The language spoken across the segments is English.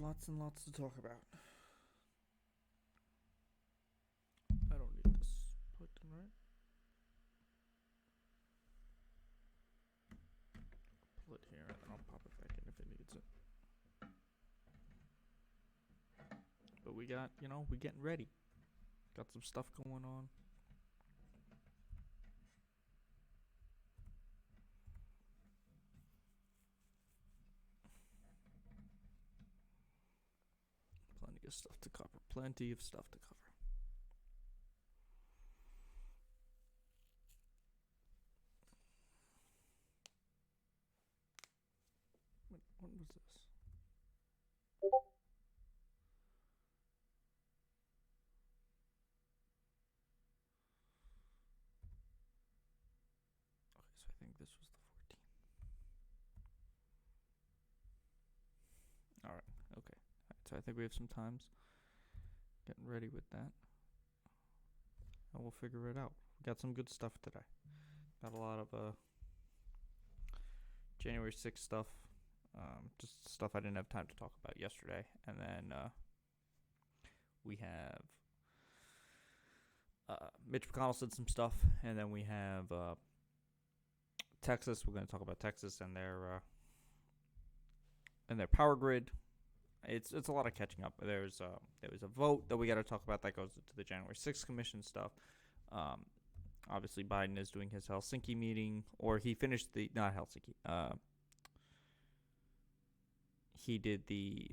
lots and lots to talk about. I don't need this button, right? Pull it here and then I'll pop it back in if it needs it. But we got, we getting ready. Got some stuff going on. Plenty of stuff to cover. Plenty of stuff to cover. What was this? Okay, so I think this was the 14th. Alright, okay. So I think we have some times. Getting ready with that. And we'll figure it out. We got some good stuff today. Got a lot of January 6th stuff. Just stuff I didn't have time to talk about yesterday. And then we have Mitch McConnell said some stuff. And then we have Texas. We're going to talk about Texas and their power grid. It's a lot of catching up. There was a vote that we got to talk about that goes to the January 6th Commission stuff. Obviously, Biden is doing his Helsinki meeting, or he finished not Helsinki. He did the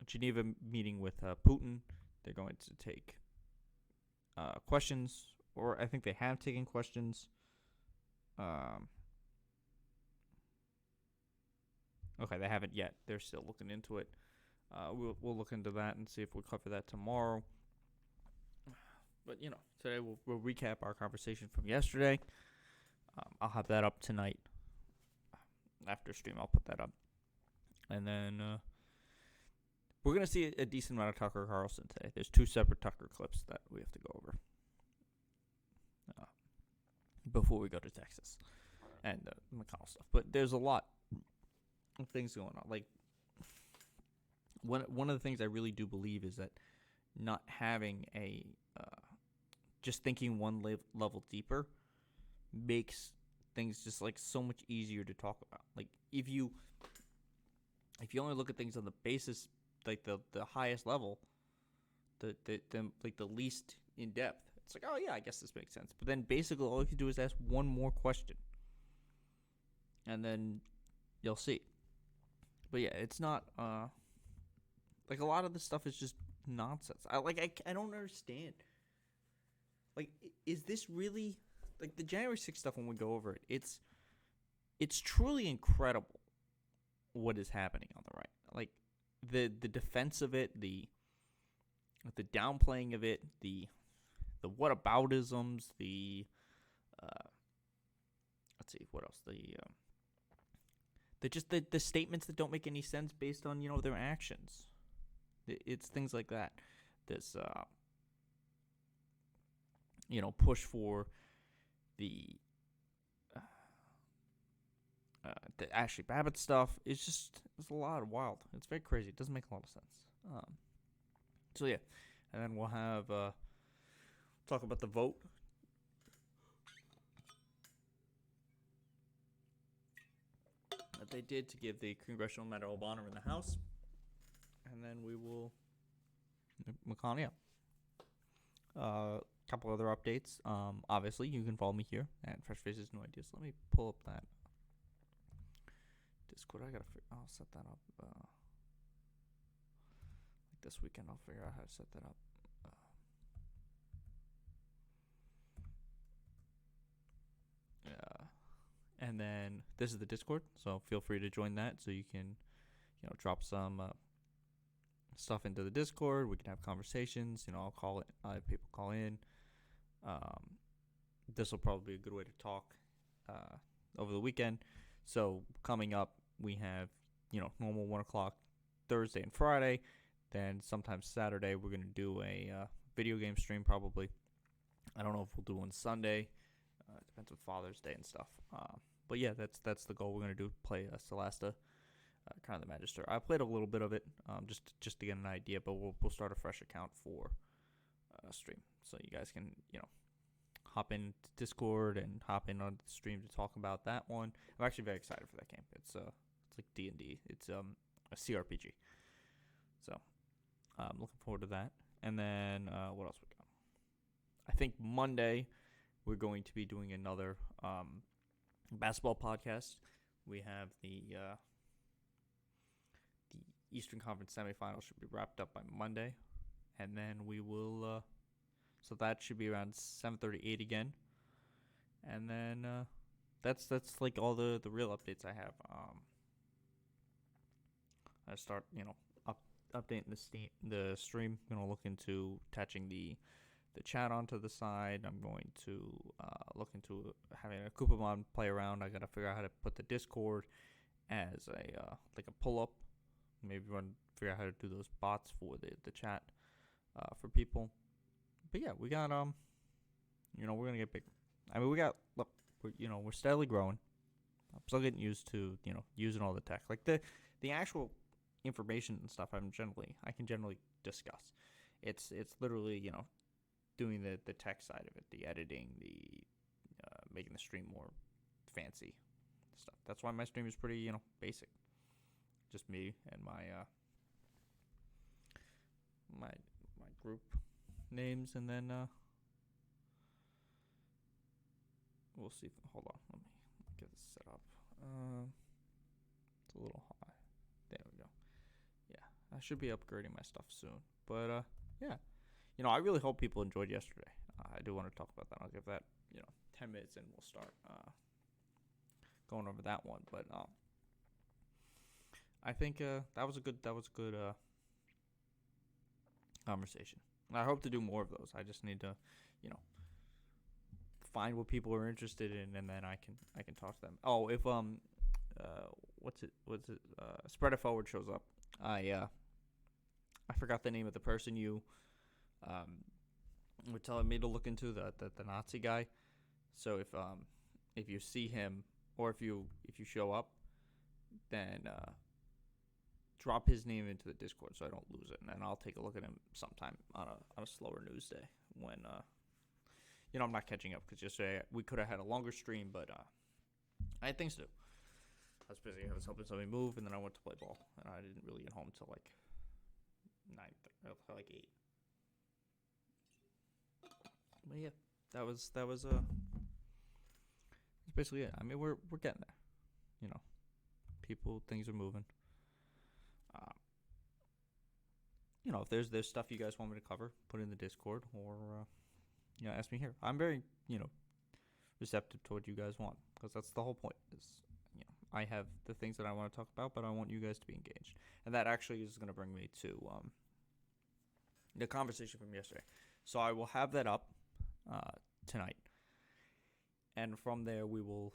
Geneva meeting with Putin. They're going to take questions, or I think they have taken questions. Okay, they haven't yet. They're still looking into it. We'll look into that and see if we'll cover that tomorrow. But, today we'll recap our conversation from yesterday. I'll have that up tonight. After stream, I'll put that up. And then we're going to see a decent amount of Tucker Carlson today. There's 2 separate Tucker clips that we have to go over before we go to Texas and McConnell stuff. But there's a lot of things going on. Like, one of the things I really do believe is that not having just thinking one level deeper makes things just like so much easier to talk about. Like, if you only look at things on the basis, like the highest level, the like the least in depth, it's like, oh yeah, I guess this makes sense. But then basically all you can do is ask one more question, and then you'll see. But yeah, it's not like a lot of this stuff is just nonsense. I don't understand. Like, is this really like the January 6th stuff? When we go over it, it's truly incredible what is happening on the right. Like the defense of it, the downplaying of it, the whataboutisms, the let's see what else, the statements that don't make any sense based on their actions. It's things like that. This push for the Ashley Babbitt stuff. It's a lot of wild. It's very crazy. It doesn't make a lot of sense. So yeah, and then we'll have talk about the vote. That they did to give the Congressional Medal of Honor in the House. And then we will McConnell, yeah. Couple other updates. Obviously, you can follow me here at Fresh Faces No Ideas. Let me pull up that Discord. I'll set that up. Like this weekend, I'll figure out how to set that up. And then this is the Discord, so feel free to join that so you can, drop some stuff into the Discord. We can have conversations. I'll call it. I have people call in. This will probably be a good way to talk over the weekend. So coming up, we have normal 1 o'clock Thursday and Friday. Then sometimes Saturday we're gonna do a video game stream probably. I don't know if we'll do one Sunday. Depends on Father's Day and stuff. But yeah, that's the goal. We're gonna play Celeste kind of the Magister. I played a little bit of it, just to get an idea, but we'll start a fresh account for stream, so you guys can hop in Discord and hop in on the stream to talk about that one. I'm actually very excited for that game. It's like D&D. It's a CRPG. So I'm looking forward to that. And then what else we got? I think Monday we're going to be doing another basketball podcast. We have the Eastern Conference semifinals should be wrapped up by Monday, and then we will. So that should be around 7:38 again, and then that's like all the real updates I have. I start updating the stream. I'm gonna look into attaching the chat onto the side. I'm going to look into having a Coupamon play around. I gotta figure out how to put the Discord as a like a pull up. Maybe figure out how to do those bots for the chat for people. But yeah, we got we're gonna get bigger. I mean, we're steadily growing. I'm still getting used to using all the tech, like the actual information and stuff. I can generally discuss. It's literally doing the tech side of it, the editing, the making the stream more fancy stuff. That's why my stream is pretty basic. Just me and my my group names, and then we'll see. Hold on, let me get this set up. It's a little high. There we go. Yeah, I should be upgrading my stuff soon. But yeah, I really hope people enjoyed yesterday. I do want to talk about that. I'll give that 10 minutes, and we'll start going over that one. But I think that was a good conversation. I hope to do more of those. I just need to, find what people are interested in, and then I can talk to them. Oh, if what's it? Spread It Forward shows up. I forgot the name of the person you were telling me to look into, the Nazi guy. So if you see him, or if you show up, then drop his name into the Discord so I don't lose it, and then I'll take a look at him sometime on a slower news day when I'm not catching up, because yesterday we could have had a longer stream, but I had things to do. I was busy. I was helping somebody move, and then I went to play ball, and I didn't really get home until like 8. But yeah, that was that's basically it. I mean, we're getting there. Things are moving. If there's stuff you guys want me to cover, put it in the Discord, or ask me here. I'm very receptive to what you guys want, because that's the whole point. Is I have the things that I want to talk about, but I want you guys to be engaged, and that actually is going to bring me to the conversation from yesterday. So I will have that up tonight, and from there we will,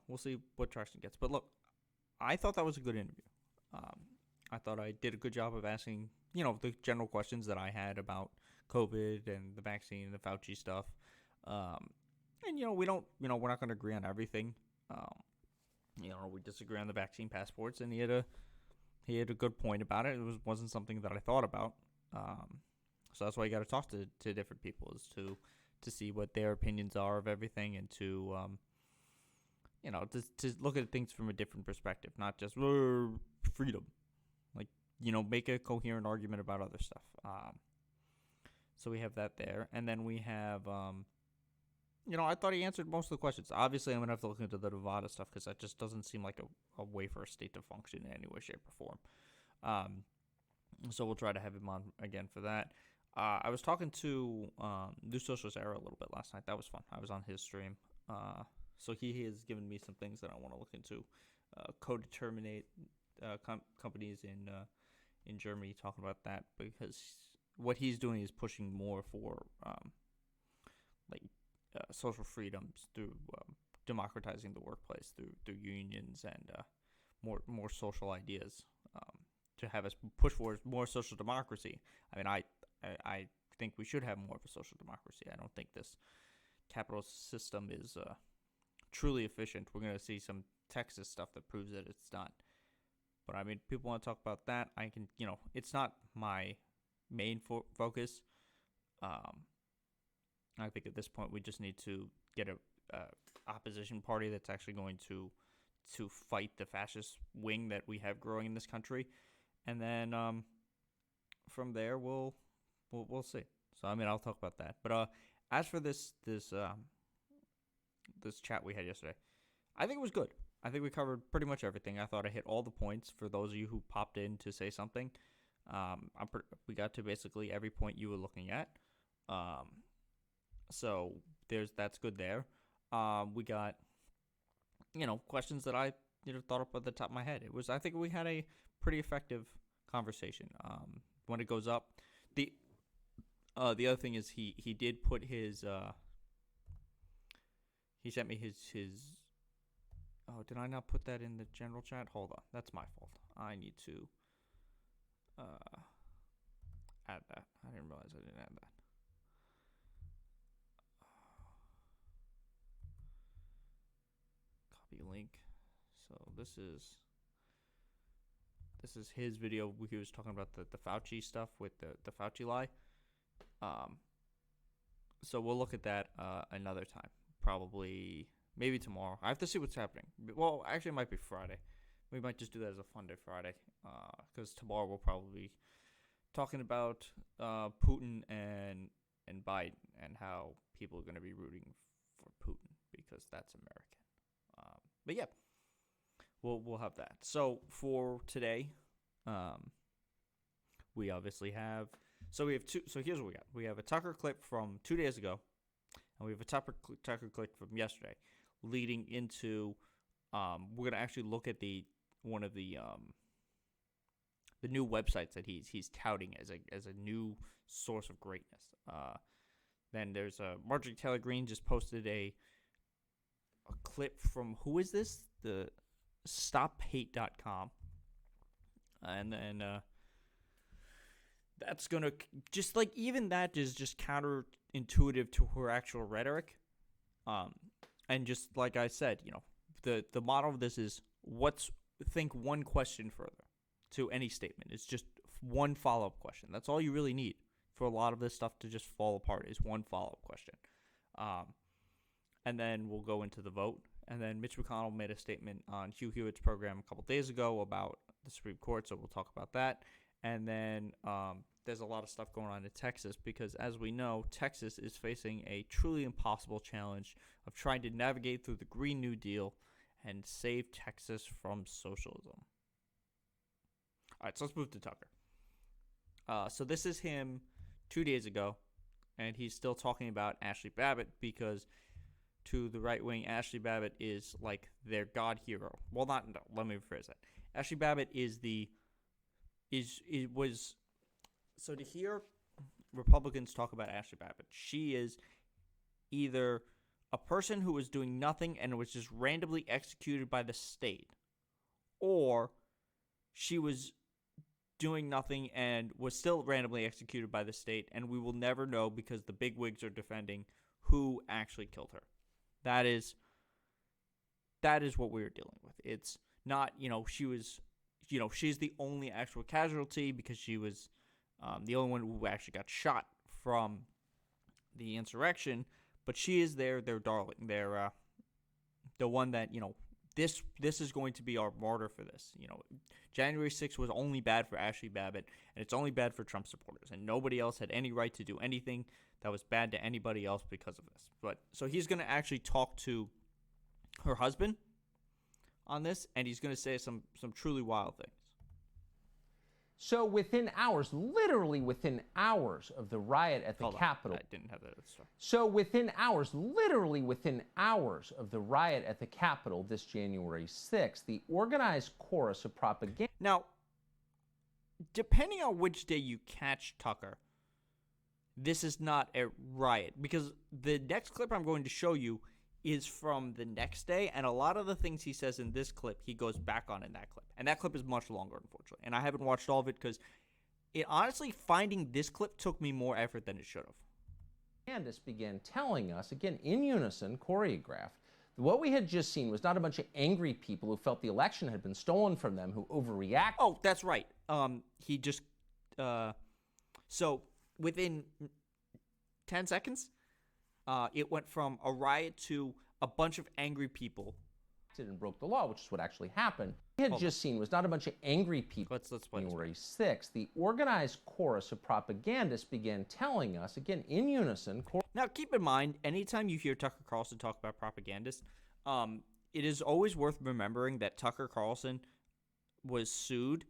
we'll see what traction gets. But look, I thought that was a good interview. I thought I did a good job of asking, the general questions that I had about COVID and the vaccine and the Fauci stuff. And we don't, we're not going to agree on everything. We disagree on the vaccine passports, and he had a good point about it. It wasn't something that I thought about. So that's why you got to talk to different people, is to see what their opinions are of everything, and to to look at things from a different perspective, not just freedom. Like, make a coherent argument about other stuff. So we have that there. And then we have, I thought he answered most of the questions. Obviously, I'm going to have to look into the Nevada stuff, because that just doesn't seem like a way for a state to function in any way, shape, or form. So we'll try to have him on again for that. I was talking to New Socialist Era a little bit last night. That was fun. I was on his stream. So he has given me some things that I want to look into. Co-determinate companies in Germany, talking about that, because what he's doing is pushing more for social freedoms through democratizing the workplace through unions and more social ideas, to have us push for more social democracy. I mean, I think we should have more of a social democracy. I don't think this capitalist system is truly efficient. We're going to see some Texas stuff that proves that it's not. But I mean, people want to talk about that. I can, it's not my main focus. I think at this point we just need to get a opposition party that's actually going to fight the fascist wing that we have growing in this country, and then from there we'll see. So I mean, I'll talk about that. But as for this chat we had yesterday, I think it was good. I think we covered pretty much everything. I thought I hit all the points. For those of you who popped in to say something, we got to basically every point you were looking at. So that's good there. We got questions that I thought up at the top of my head. I think we had a pretty effective conversation. When it goes up, the other thing is he did put his he sent me his. Oh, did I not put that in the general chat? Hold on, that's my fault. I need to add that. I didn't realize I didn't add that. Copy link. So this is his video. He was talking about the Fauci stuff with the Fauci lie. So we'll look at that another time. Probably, maybe tomorrow. I have to see what's happening. Well, actually, it might be Friday. We might just do that as a fun day Friday. Because tomorrow we'll probably be talking about Putin and Biden and how people are going to be rooting for Putin because that's American. But yeah, we'll have that. So for today, we obviously have. So we have two. So here's what we got. We have a Tucker clip from 2 days ago, and we have a Tucker clip from yesterday, leading into. We're gonna actually look at one of the new websites that he's touting as a new source of greatness. Then there's Marjorie Taylor Greene just posted a clip from, who is this? The StopHate.com, and then that's gonna just like, even that is just counterintuitive to her actual rhetoric, and just like I said, the model of this is think one question further to any statement. It's just one follow-up question. That's all you really need for a lot of this stuff to just fall apart, is one follow-up question. And then we'll go into the vote. And then Mitch McConnell made a statement on Hugh Hewitt's program a couple days ago about the Supreme Court, so we'll talk about that. And then there's a lot of stuff going on in Texas because, as we know, Texas is facing a truly impossible challenge of trying to navigate through the Green New Deal and save Texas from socialism. All right, so let's move to Tucker. So this is him 2 days ago, and he's still talking about Ashley Babbitt because, to the right wing, Ashley Babbitt is like their god hero. Well, let me rephrase that. Ashley Babbitt so to hear Republicans talk about Ashley Babbitt, she is either a person who was doing nothing and was just randomly executed by the state, or she was doing nothing and was still randomly executed by the state, and we will never know because the bigwigs are defending who actually killed her. That is what we're dealing with. It's not, she's the only actual casualty because she was the only one who actually got shot from the insurrection, but she is their darling. They're the one that, this is going to be our martyr for this. January 6th was only bad for Ashley Babbitt, and it's only bad for Trump supporters, and nobody else had any right to do anything that was bad to anybody else because of this. But so he's going to actually talk to her husband on this, and he's going to say some truly wild things. So within hours, literally within hours of the riot at the Capitol. I didn't have that at the start. So within hours, literally within hours of the riot at the Capitol this January 6th, the organized chorus of propaganda. Now, depending on which day you catch Tucker, this is not a riot, because the next clip I'm going to show you is from the next day, and a lot of the things he says in this clip, he goes back on in that clip. And that clip is much longer, unfortunately. And I haven't watched all of it because honestly, finding this clip took me more effort than it should have. Candace began telling us, again in unison, choreographed, What we had just seen was not a bunch of angry people who felt the election had been stolen from them, who overreacted. Oh, that's right. He just so within 10 seconds, it went from a riot to a bunch of angry people And broke the law, which is what actually happened. We had just seen was not a bunch of angry people. Let's play January 6th, the organized chorus of propagandists began telling us, again in unison. Now, keep in mind, anytime you hear Tucker Carlson talk about propagandists, it is always worth remembering that Tucker Carlson was sued,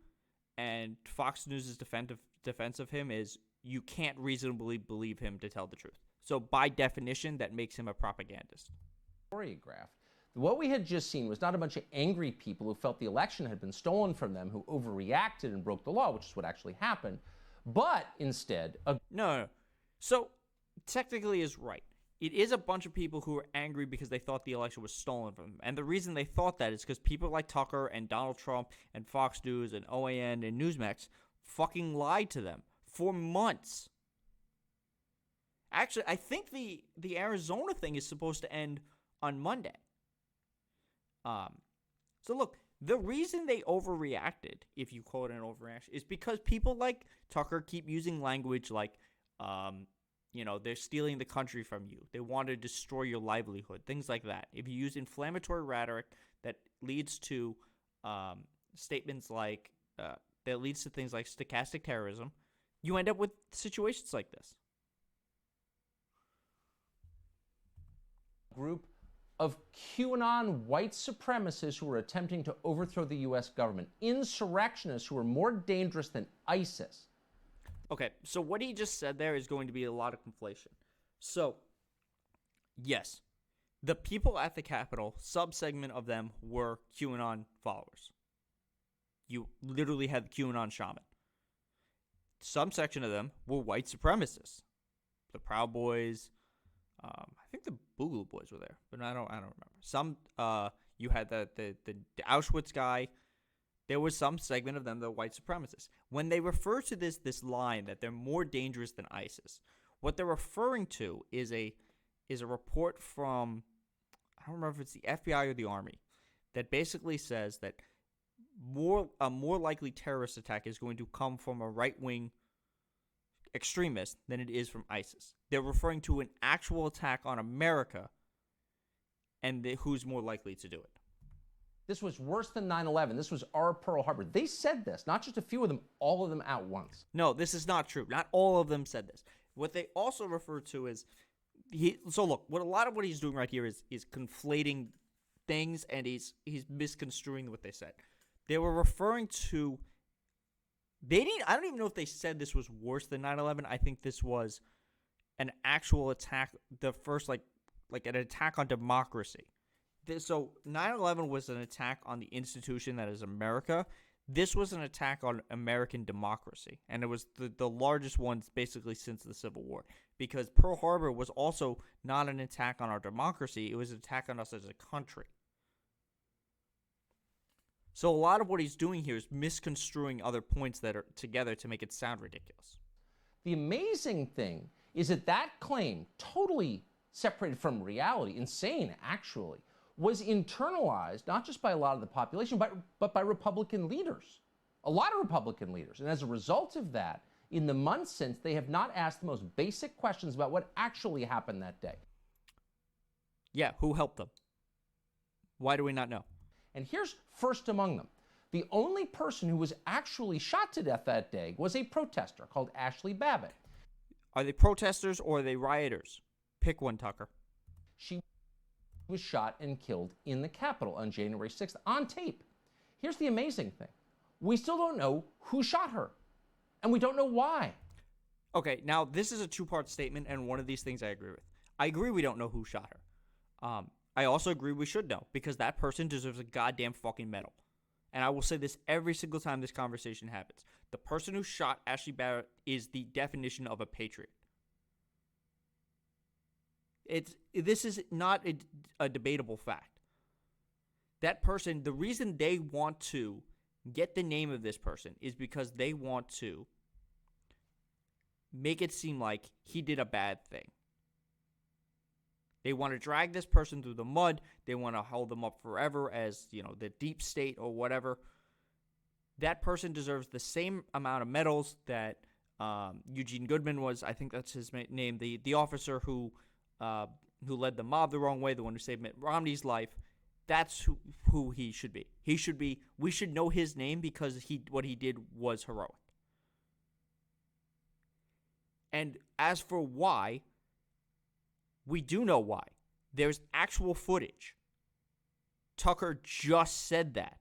and Fox News' defense of him is you can't reasonably believe him to tell the truth. So by definition, that makes him a propagandist. Choreographed. What we had just seen was not a bunch of angry people who felt the election had been stolen from them, who overreacted and broke the law, which is what actually happened, but instead No. So technically is right. It is a bunch of people who are angry because they thought the election was stolen from them. And the reason they thought that is because people like Tucker and Donald Trump and Fox News and OAN and Newsmax fucking lied to them for months. Actually, I think the Arizona thing is supposed to end on Monday. So look, the reason they overreacted, if you call it an overreaction, is because people like Tucker keep using language like, they're stealing the country from you. They want to destroy your livelihood, things like that. If you use inflammatory rhetoric that leads to statements like, that leads to things like stochastic terrorism, you end up with situations like this. Group of QAnon white supremacists who were attempting to overthrow the U.S. government, insurrectionists who are more dangerous than ISIS. Okay, so what he just said there is going to be a lot of conflation. So, yes, the people at the Capitol, subsegment of them were QAnon followers. You literally had the QAnon shaman. Some section of them were white supremacists. The Proud Boys, I think the Boogaloo Boys were there, but I don't remember. Some, you had the Auschwitz guy. There was some segment of them that were white supremacists. When they refer to this line that they're more dangerous than ISIS, what they're referring to is a report from, I don't remember if it's the FBI or the Army, that basically says that a more likely terrorist attack is going to come from a right-wing extremist than it is from ISIS. They're referring to an actual attack on America and who's more likely to do it. This was worse than 9/11. This was our Pearl Harbor. They said this, not just a few of them, all of them at once. No, this is not true. Not all of them said this. What they also refer to is, what a lot of what he's doing right here is conflating things, and he's misconstruing what they said. They were referring to, I don't even know if they said this was worse than 9/11. I think this was an actual attack, the first like an attack on democracy. So 9/11 was an attack on the institution that is America. This was an attack on American democracy, and it was the largest one basically since the Civil War, because Pearl Harbor was also not an attack on our democracy. It was an attack on us as a country. So a lot of what he's doing here is misconstruing other points that are together to make it sound ridiculous. The amazing thing is that claim, totally separated from reality, insane actually, was internalized not just by a lot of the population, but by Republican leaders. A lot of Republican leaders. And as a result of that, in the months since, they have not asked the most basic questions about what actually happened that day. Yeah, who helped them? Why do we not know? And here's first among them. The only person who was actually shot to death that day was a protester called Ashley Babbitt. Are they protesters or are they rioters? Pick one, Tucker. She was shot and killed in the Capitol on January 6th on tape. Here's the amazing thing. We still don't know who shot her, and we don't know why. Okay, now this is a two-part statement, and one of these things I agree with. I agree we don't know who shot her. I also agree we should know, because that person deserves a goddamn fucking medal. And I will say this every single time this conversation happens. The person who shot Ashley Barrett is the definition of a patriot. This is not a debatable fact. That person, the reason they want to get the name of this person is because they want to make it seem like he did a bad thing. They want to drag this person through the mud. They want to hold them up forever as, the deep state or whatever. That person deserves the same amount of medals that Eugene Goodman was. I think that's his name. The officer who led the mob the wrong way, the one who saved Mitt Romney's life. That's who he should be. We should know his name because what he did was heroic. And as for why, we do know why. There's actual footage. Tucker just said that.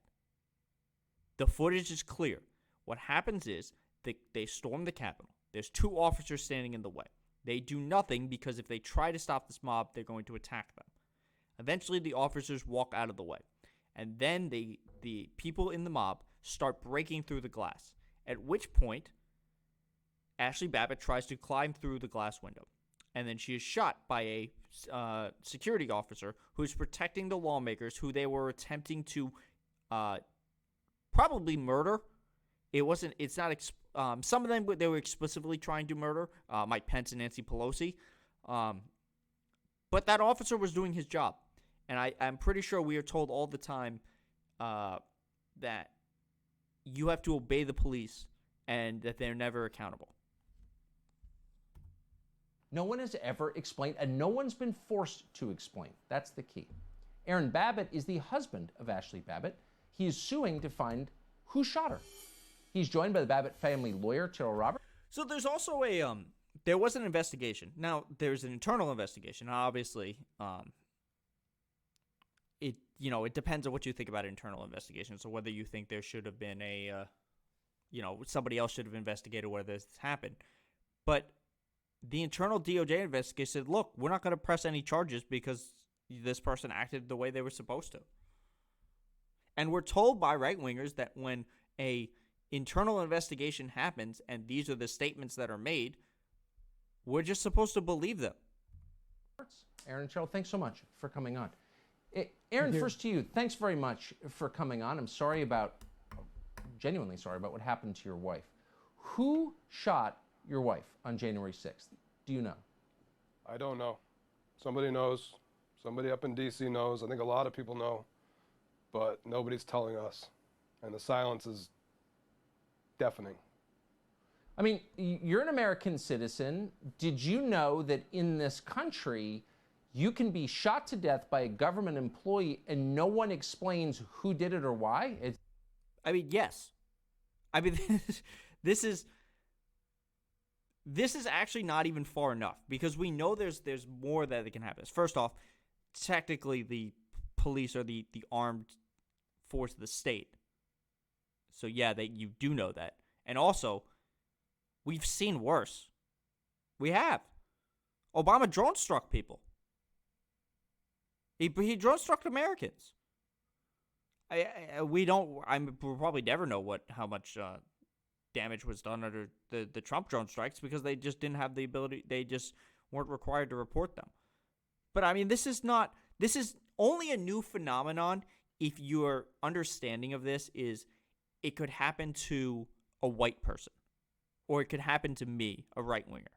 The footage is clear. What happens is they storm the Capitol. There's 2 officers standing in the way. They do nothing because if they try to stop this mob, they're going to attack them. Eventually, the officers walk out of the way. And then the people in the mob start breaking through the glass, at which point Ashley Babbitt tries to climb through the glass window. And then she is shot by a security officer who's protecting the lawmakers who they were attempting to probably murder. It's not, some of them they were explicitly trying to murder, Mike Pence and Nancy Pelosi. But that officer was doing his job. And I'm pretty sure we are told all the time that you have to obey the police and that they're never accountable. No one has ever explained, and no one's been forced to explain. That's the key. Aaron Babbitt is the husband of Ashley Babbitt. He is suing to find who shot her. He's joined by the Babbitt family lawyer, Terrell Roberts. So there's also there was an investigation. Now, there's an internal investigation. Obviously, it depends on what you think about internal investigation. So whether you think there should have been somebody else should have investigated whether this happened. But the internal DOJ investigation said, look, we're not going to press any charges because this person acted the way they were supposed to. And we're told by right-wingers that when a internal investigation happens and these are the statements that are made, we're just supposed to believe them. Aaron and Cheryl, thanks so much for coming on. Aaron, first to you, thanks very much for coming on. I'm genuinely sorry about what happened to your wife. Who shot your wife on January 6th? Do you know? I don't know. Somebody knows. Somebody up in D.C. knows. I think a lot of people know, but nobody's telling us. And the silence is deafening. I mean, you're an American citizen. Did you know that in this country, you can be shot to death by a government employee and no one explains who did it or why? Yes. This is actually not even far enough because we know there's more that can happen. First off, technically the police are the armed force of the state. So yeah, you do know that. And also, we've seen worse. We have. Obama drone struck people. He drone struck Americans. We'll probably never know how much damage was done under the Trump drone strikes because they just didn't have the ability. They just weren't required to report them. But this is only a new phenomenon if your understanding of this is it could happen to a white person or it could happen to me, a right-winger.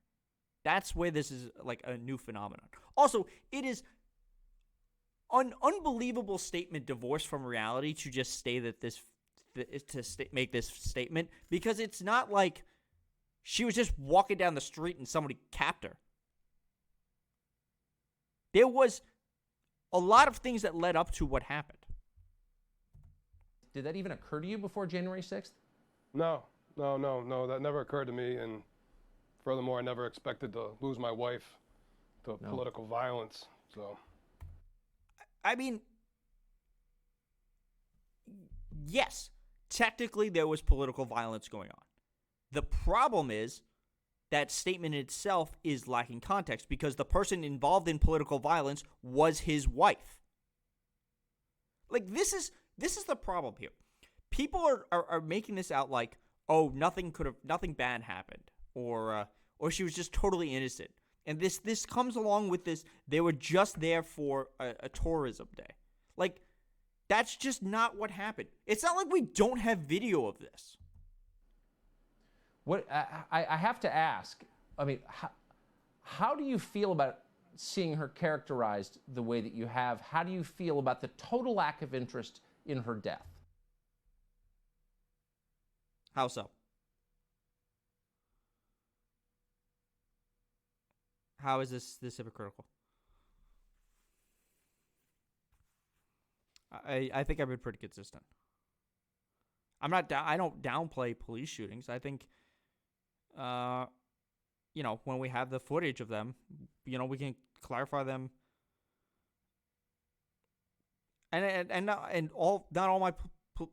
That's where this is like a new phenomenon. Also, it is an unbelievable statement divorced from reality to just say that make this statement because it's not like she was just walking down the street and somebody capped her. There was a lot of things that led up to what happened. Did that even occur to you before January 6th? No. That never occurred to me. And furthermore, I never expected to lose my wife to political violence. So, yes, technically there was political violence going on. The problem is that statement itself is lacking context because the person involved in political violence was his wife. Like, this is the problem here. People are making this out like, oh, nothing bad happened, or she was just totally innocent. And this comes along with this. They were just there for a tourism day. Like, that's just not what happened. It's not like we don't have video of this. What I have to ask, how do you feel about seeing her characterized the way that you have, how do you feel about the total lack of interest in her death? How so? How is this hypocritical? I think I've been pretty consistent. I don't downplay police shootings. I think, when we have the footage of them, we can clarify them. And not all my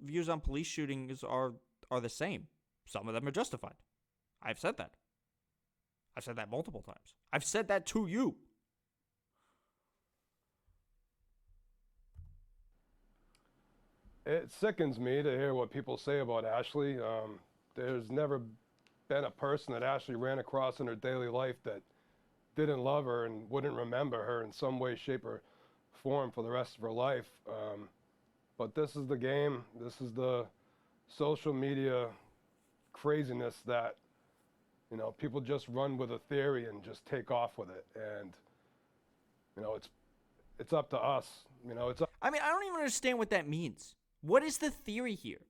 views on police shootings are the same. Some of them are justified. I've said that. I've said that multiple times. I've said that to you. It sickens me to hear what people say about Ashley. There's never been a person that Ashley ran across in her daily life that didn't love her and wouldn't remember her in some way, shape, or form for the rest of her life. But this is the game. This is the social media craziness that, people just run with a theory and just take off with it. And, it's up to us. It's up. I don't even understand what that means. What is the theory here?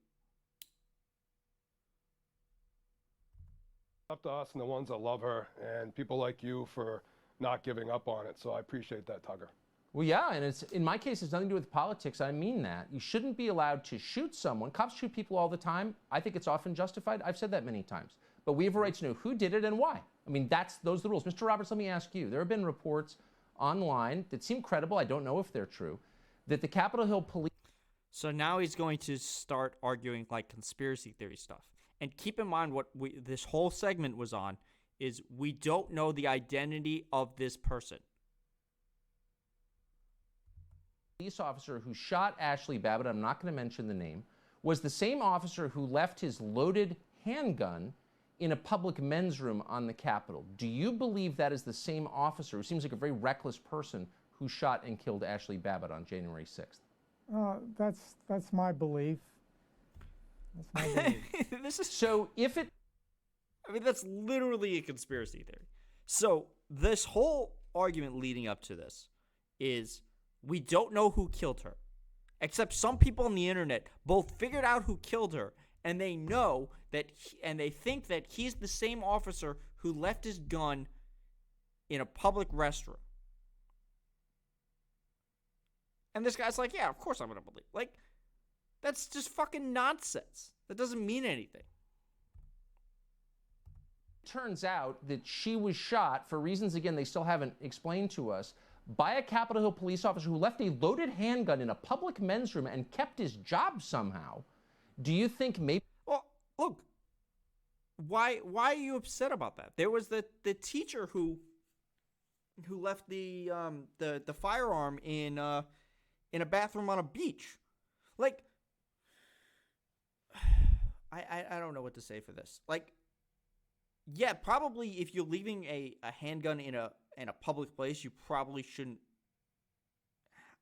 Up to us and the ones that love her and people like you for not giving up on it. So I appreciate that, Tucker. Well, yeah, and in my case, it's nothing to do with politics. I mean that. You shouldn't be allowed to shoot someone. Cops shoot people all the time. I think it's often justified. I've said that many times. But we have a right to know who did it and why. Those are the rules. Mr. Roberts, let me ask you. There have been reports online that seem credible, I don't know if they're true, that the Capitol Hill police... So now he's going to start arguing like conspiracy theory stuff. And keep in mind what this whole segment was on is we don't know the identity of this person. Police officer who shot Ashley Babbitt, I'm not going to mention the name, was the same officer who left his loaded handgun in a public men's room on the Capitol. Do you believe that is the same officer, who seems like a very reckless person, who shot and killed Ashley Babbitt on January 6th? That's my belief. That's my belief. This is so if it... that's literally a conspiracy theory. So this whole argument leading up to this is we don't know who killed her, except some people on the internet both figured out who killed her, and they know that, and they think that he's the same officer who left his gun in a public restroom. And this guy's like, yeah, of course I'm going to believe. Like, that's just fucking nonsense. That doesn't mean anything. Turns out that she was shot, for reasons, again, they still haven't explained to us, by a Capitol Hill police officer who left a loaded handgun in a public men's room and kept his job somehow. Do you think maybe... Well, look, why are you upset about that? There was the teacher who left the firearm in a bathroom on a beach. Like, I don't know what to say for this. Like, yeah, probably if you're leaving a handgun in a public place, you probably shouldn't,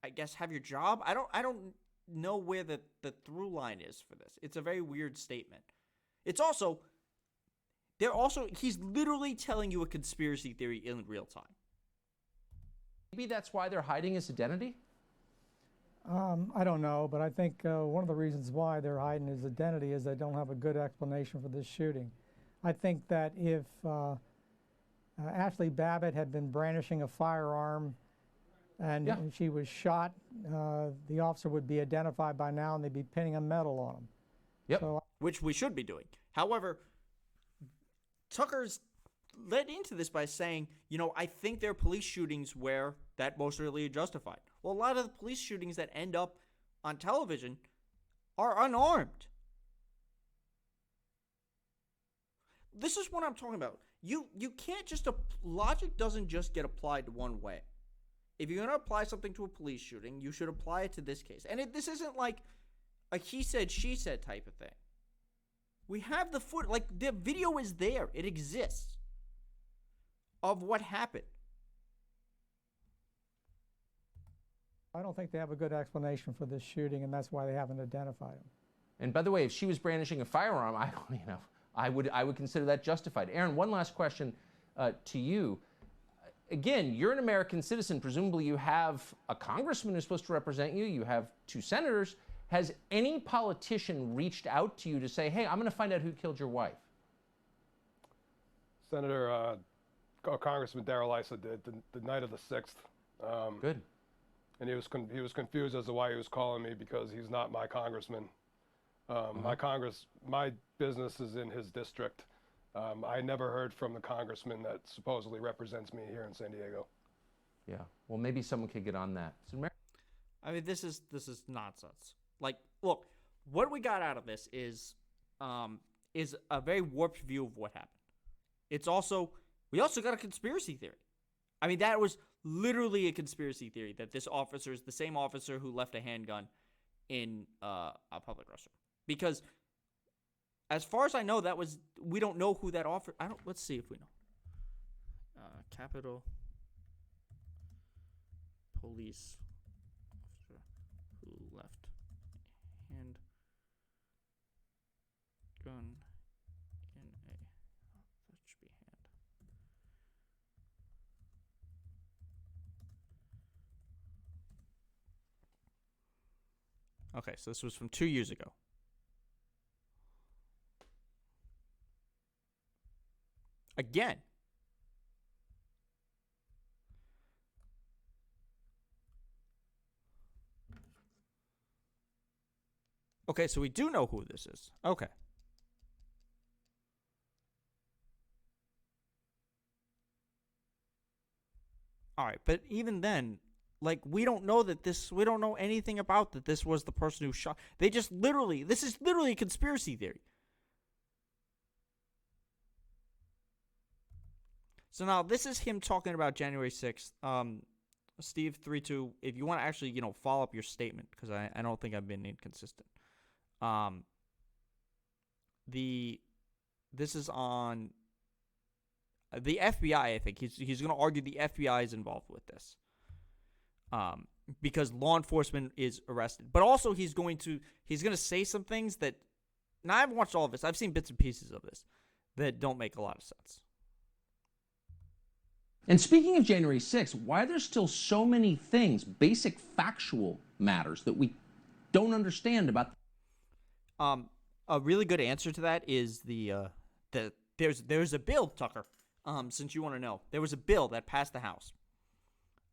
I guess, have your job. I don't know where the through line is for this. It's a very weird statement. It's also, he's literally telling you a conspiracy theory in real time. Maybe that's why they're hiding his identity? I don't know, but I think one of the reasons why they're hiding his identity is they don't have a good explanation for this shooting. I think that if Ashley Babbitt had been brandishing a firearm and she was shot, the officer would be identified by now and they'd be pinning a medal on him. Yep. So, which we should be doing. However, Tucker's led into this by saying, I think there are police shootings where that most really justified. Well, a lot of the police shootings that end up on television are unarmed. This is what I'm talking about. You can't just, logic doesn't just get applied one way. If you're going to apply something to a police shooting, you should apply it to this case. And this isn't like a he said, she said type of thing. We have the the video is there. It exists of what happened. I don't think they have a good explanation for this shooting, and that's why they haven't identified him. And by the way, if she was brandishing a firearm, I would consider that justified. Aaron, one last question to you. again, you're an American citizen. Presumably you have a congressman who's supposed to represent you. You have 2 senators. Has any politician reached out to you to say, hey, I'm going to find out who killed your wife? Congressman Darrell Issa did the night of the 6th. Good. And he was confused as to why he was calling me, because he's not my congressman. My business is in his district. I never heard from the congressman that supposedly represents me here in San Diego. Yeah. Well, maybe someone could get on that. I mean, this is nonsense. Like, look, what we got out of this is a very warped view of what happened. We also got a conspiracy theory. I mean, that was literally a conspiracy theory that this officer is the same officer who left a handgun in a public restroom. Because as far as I know, we don't know who that officer. Let's see if we know. Capitol Police officer who left handgun in a. That should be hand. Okay, so this was from 2 years ago. Again. Okay, so we do know who this is. Okay. All right, but even then, like, we don't know anything about that this was the person who shot. This is literally a conspiracy theory. So now this is him talking about January 6th. Steve 32, if you want to actually, follow up your statement, because I don't think I've been inconsistent. This is on the FBI. I think he's going to argue the FBI is involved with this. Because law enforcement is arrested, but also he's going to say some things that. Now, I haven't watched all of this. I've seen bits and pieces of this that don't make a lot of sense. And speaking of January 6th, why are there still so many things, basic factual matters, that we don't understand about? A really good answer to that is there's a bill, Tucker. Since you want to know, there was a bill that passed the House.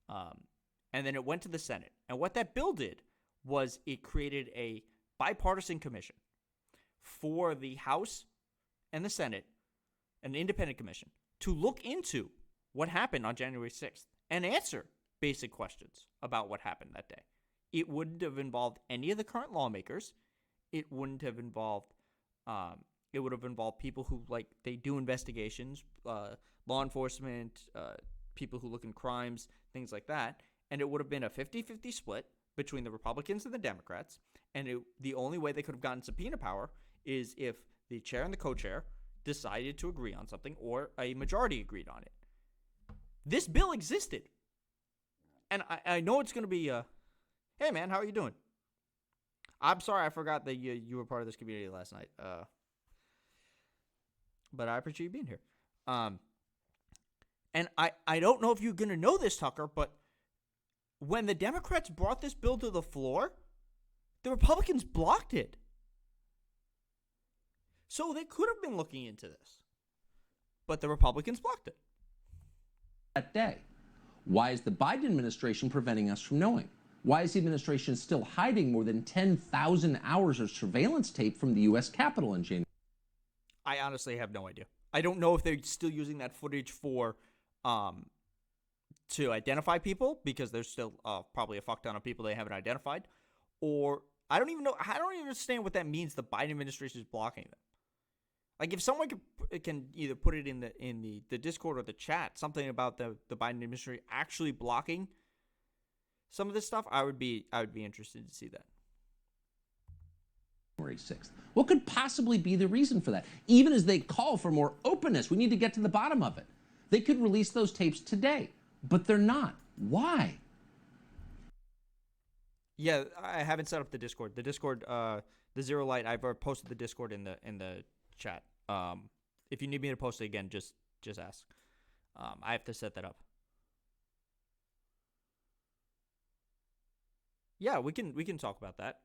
And then it went to the Senate. And what that bill did was it created a bipartisan commission for the House and the Senate, an independent commission, to look into what happened on January 6th and answer basic questions about what happened that day. It wouldn't have involved any of the current lawmakers. It wouldn't have involved, it would have involved people who, they do investigations, law enforcement, people who look in crimes, things like that. And it would have been a 50-50 split between the Republicans and the Democrats. And the only way they could have gotten subpoena power is if the chair and the co-chair decided to agree on something or a majority agreed on it. This bill existed. And I know it's going to be, hey, man, how are you doing? I'm sorry I forgot that you were part of this community last night. But I appreciate you being here. And I don't know if you're going to know this, Tucker, but when the Democrats brought this bill to the floor, the Republicans blocked it. So they could have been looking into this. But the Republicans blocked it. That day. Why is the Biden administration preventing us from knowing? Why is the administration still hiding more than 10,000 hours of surveillance tape from the U.S. Capitol in January? I honestly have no idea. I don't know if they're still using that footage for to identify people, because there's still probably a fuck ton of people they haven't identified, or I don't even understand what that means. The Biden administration is blocking them. Like, if someone can either put it in the Discord or the chat, something about the Biden administration actually blocking some of this stuff, I would be interested to see that. January 6th. What could possibly be the reason for that? Even as they call for more openness, we need to get to the bottom of it. They could release those tapes today, but they're not. Why? Yeah, I haven't set up the Discord. The Discord, the Zero Light, I've posted the Discord in the chat. If you need me to post it again, just ask. I have to set that up. Yeah, we can talk about that.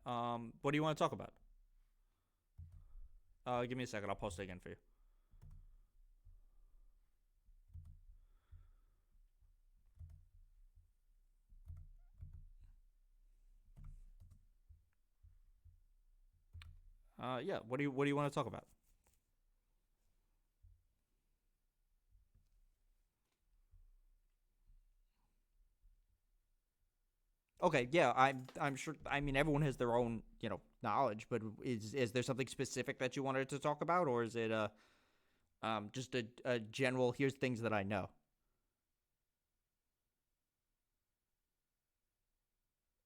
What do you want to talk about? Give me a second. I'll post it again for you. Yeah. What do you want to talk about? Okay, yeah, I'm sure. I mean, everyone has their own knowledge, but is there something specific that you wanted to talk about, or is it just a general? Here's things that I know.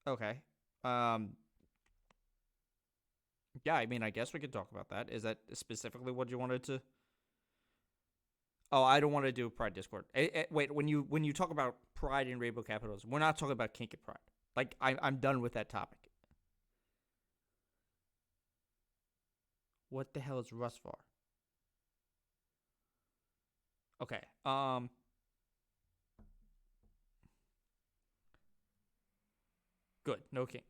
Okay. Um. Yeah, I mean, I guess we could talk about that. Is that specifically what you wanted to? Oh, I don't want to do Pride Discord. Wait, when you talk about Pride and rainbow capitalism, we're not talking about kink and Pride. Like I'm done with that topic. What the hell is Rusvar? Okay. Good. No kink.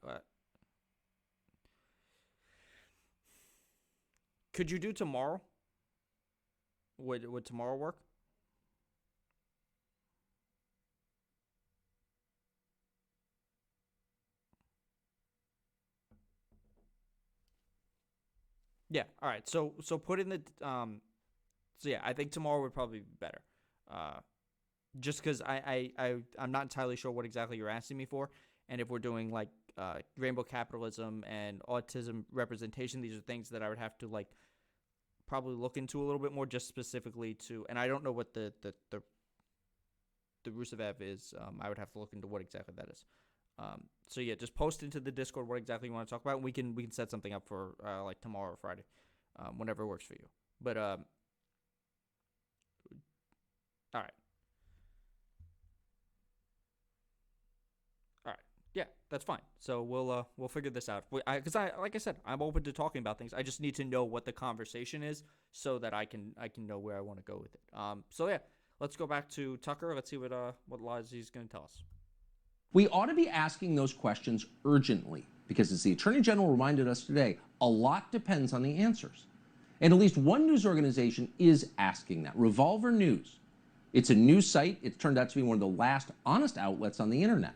Could you do tomorrow? Would tomorrow work? Yeah. All right. So put in the So yeah, I think tomorrow would probably be better. Uh, just because I'm not entirely sure what exactly you're asking me for, and if we're doing like rainbow capitalism and autism representation, these are things that I would have to like probably look into a little bit more, just specifically to. And I don't know what the Rusev is. I would have to look into what exactly that is. So yeah, just post into the Discord what exactly you want to talk about, and we can set something up for like tomorrow or Friday, whenever works for you. But all right. All right. Yeah, that's fine. So we'll figure this out. Because like I said, I'm open to talking about things. I just need to know what the conversation is so that I can know where I want to go with it. So yeah, let's go back to Tucker. Let's see what lies he's going to tell us. We ought to be asking those questions urgently because, as the Attorney General reminded us today, a lot depends on the answers. And at least one news organization is asking that, Revolver News. It's a news site. It's turned out to be one of the last honest outlets on the internet.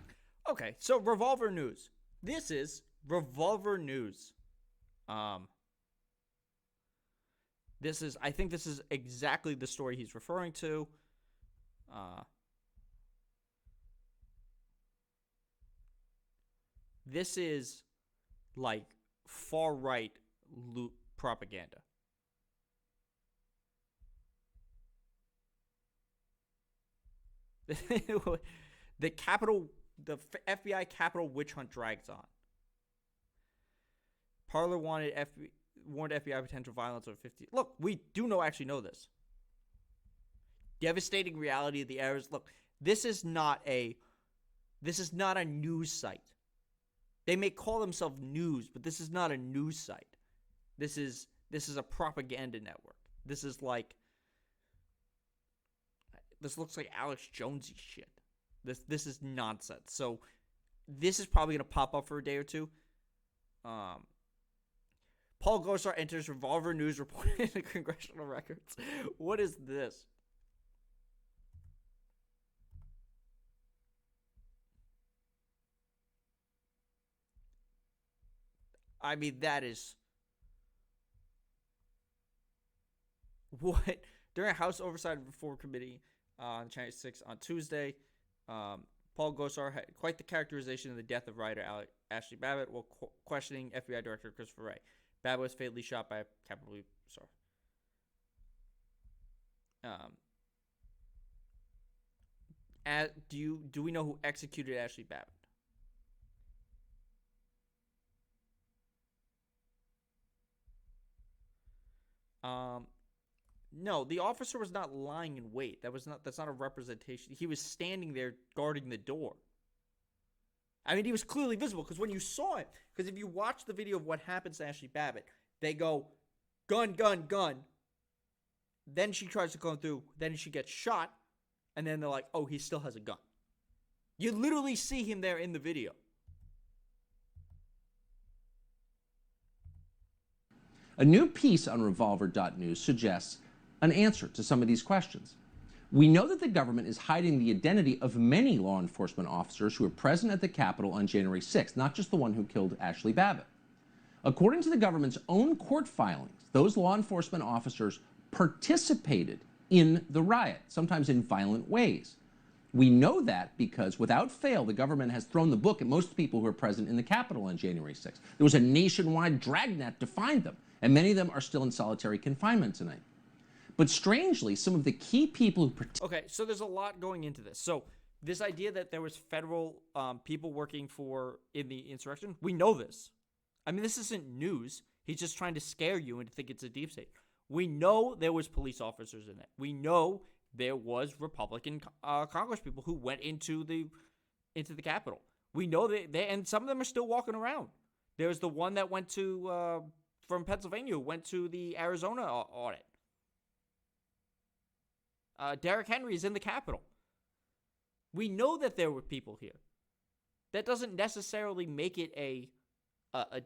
Okay, so Revolver News. This is Revolver News. I think this is exactly the story he's referring to. This is like far right propaganda. The FBI Capitol witch hunt drags on. Parler warned FBI potential violence over 50. Look, we do actually know this. Devastating reality of the errors. Look, this is not a news site. They may call themselves news, but this is not a news site. This is a propaganda network. This looks like Alex Jonesy shit. This is nonsense. So this is probably gonna pop up for a day or two. Paul Gosar enters Revolver News report into congressional records. What is this? I mean, that is what during a House Oversight and Reform Committee on January 6th on Tuesday. Paul Gosar had quite the characterization of the death of writer Ashley Babbitt while questioning FBI Director Christopher Wray. Babbitt was fatally shot by a Capitol Police. Do we know who executed Ashley Babbitt? No, the officer was not lying in wait. That's not a representation. He was standing there guarding the door. I mean, he was clearly visible because when you saw it, because if you watch the video of what happens to Ashley Babbitt, they go, gun, gun, gun. Then she tries to go through. Then she gets shot. And then they're like, oh, he still has a gun. You literally see him there in the video. A new piece on Revolver.news suggests an answer to some of these questions. We know that the government is hiding the identity of many law enforcement officers who were present at the Capitol on January 6th, not just the one who killed Ashley Babbitt. According to the government's own court filings, those law enforcement officers participated in the riot, sometimes in violent ways. We know that because, without fail, the government has thrown the book at most people who were present in the Capitol on January 6th. There was a nationwide dragnet to find them, and many of them are still in solitary confinement tonight. But strangely, some of the key people who Okay, so there's a lot going into this. So this idea that there was federal people working in the insurrection, we know this. I mean, this isn't news. He's just trying to scare you into think it's a deep state. We know there was police officers in it. We know there was Republican congresspeople who went into the Capitol. We know that and some of them are still walking around. There's the one that went to from Pennsylvania who went to the Arizona audit. Derrick Henry is in the Capitol. We know that there were people here. That doesn't necessarily make it a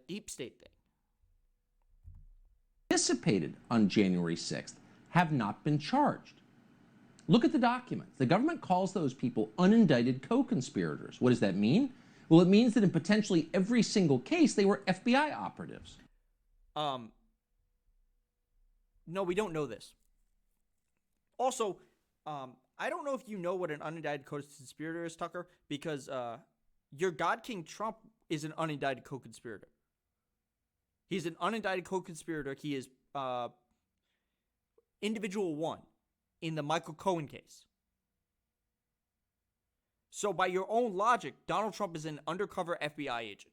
deep state thing. Participated on January 6th have not been charged. Look at the documents. The government calls those people unindicted co-conspirators. What does that mean? Well, it means that in potentially every single case, they were FBI operatives. No, we don't know this. Also, I don't know if you know what an unindicted co-conspirator is, Tucker, because your God King Trump is an unindicted co-conspirator. He's an unindicted co-conspirator. He is individual one in the Michael Cohen case. So by your own logic, Donald Trump is an undercover FBI agent.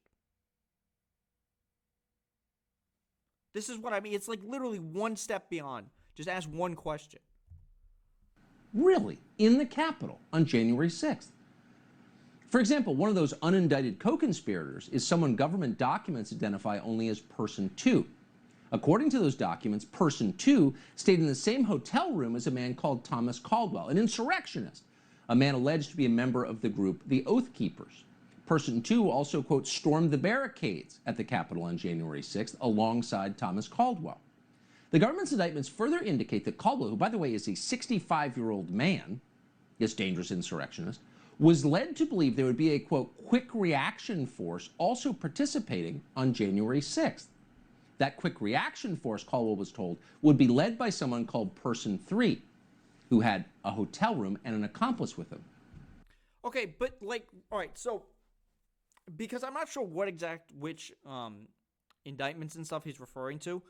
This is what I mean. It's like literally one step beyond. Just ask one question. Really? In the Capitol on January 6th? For example, one of those unindicted co-conspirators is someone government documents identify only as Person 2. According to those documents, Person 2 stayed in the same hotel room as a man called Thomas Caldwell, an insurrectionist, a man alleged to be a member of the group the Oath Keepers. Person 2 also, quote, stormed the barricades at the Capitol on January 6th alongside Thomas Caldwell. The government's indictments further indicate that Caldwell, who, by the way, is a 65-year-old man, this dangerous insurrectionist, was led to believe there would be a, quote, quick reaction force also participating on January 6th. That quick reaction force, Caldwell was told, would be led by someone called Person 3, who had a hotel room and an accomplice with him. Okay, but all right, so because I'm not sure which indictments and stuff he's referring to,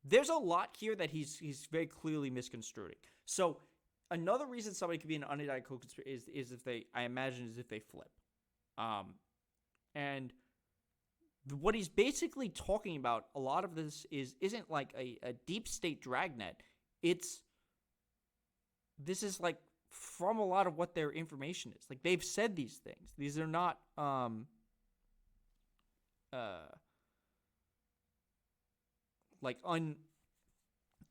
there's a lot here that he's very clearly misconstruing. So another reason somebody could be an unindicted co-conspirator is if they flip. And what he's basically talking about, a lot of this isn't like a deep state dragnet. This is like from a lot of what their information is. Like they've said these things. These are not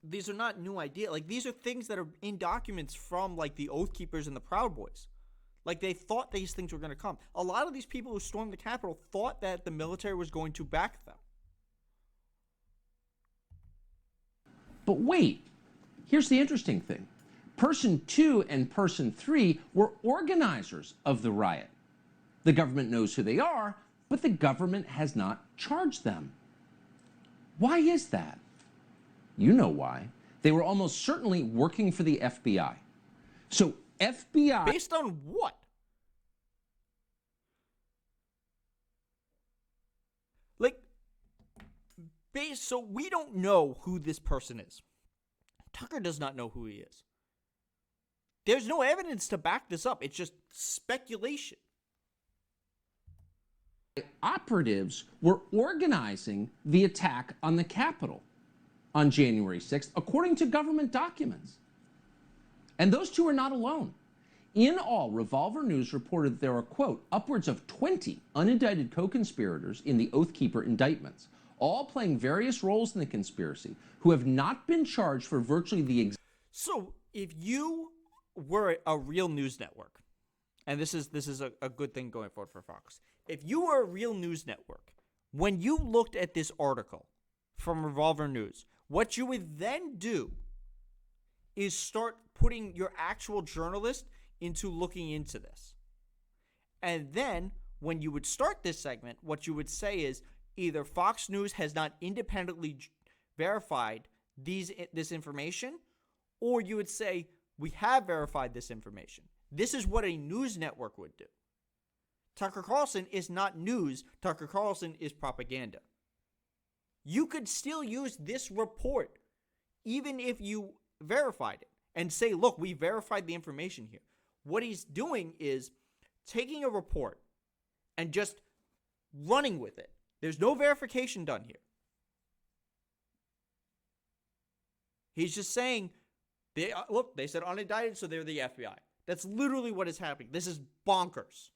these are not new ideas. Like these are things that are in documents from like the Oath Keepers and the Proud Boys. Like they thought these things were going to come. A lot of these people who stormed the Capitol thought that the military was going to back them. But wait, here's the interesting thing. Person 2 and Person 3 were organizers of the riot. The government knows who they are, but the government has not charged them. Why is that? You know why. They were almost certainly working for the FBI. So FBI... Based on what? So we don't know who this person is. Tucker does not know who he is. There's no evidence to back this up. It's just speculation. Operatives were organizing the attack on the Capitol on January 6th, according to government documents. And those two are not alone. In all, Revolver News reported that there are, quote, upwards of 20 unindicted co-conspirators in the Oath Keeper indictments, all playing various roles in the conspiracy, who have not been charged for virtually the... So, if you were a real news network, and this is a good thing going forward for Fox, if you were a real news network, when you looked at this article, from Revolver News. What you would then do is start putting your actual journalist into looking into this. And then when you would start this segment, what you would say is either Fox News has not independently verified this information, or you would say we have verified this information. This is what a news network would do. Tucker Carlson is not news. Tucker Carlson is propaganda. You could still use this report even if you verified it and say, look, we verified the information here. What he's doing is taking a report and just running with it. There's no verification done here. He's just saying, look, they said unindicted, so they're the FBI. That's literally what is happening. This is bonkers.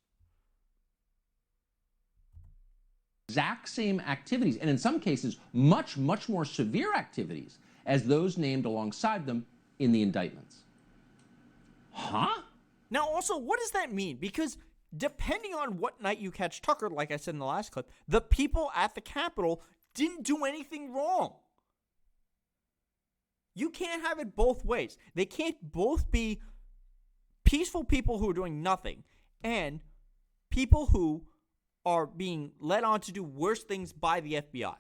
Exact same activities, and in some cases, much, much more severe activities as those named alongside them in the indictments. Huh? Now, also, what does that mean? Because depending on what night you catch Tucker, like I said in the last clip, the people at the Capitol didn't do anything wrong. You can't have it both ways. They can't both be peaceful people who are doing nothing and people who are being led on to do worse things by the FBI.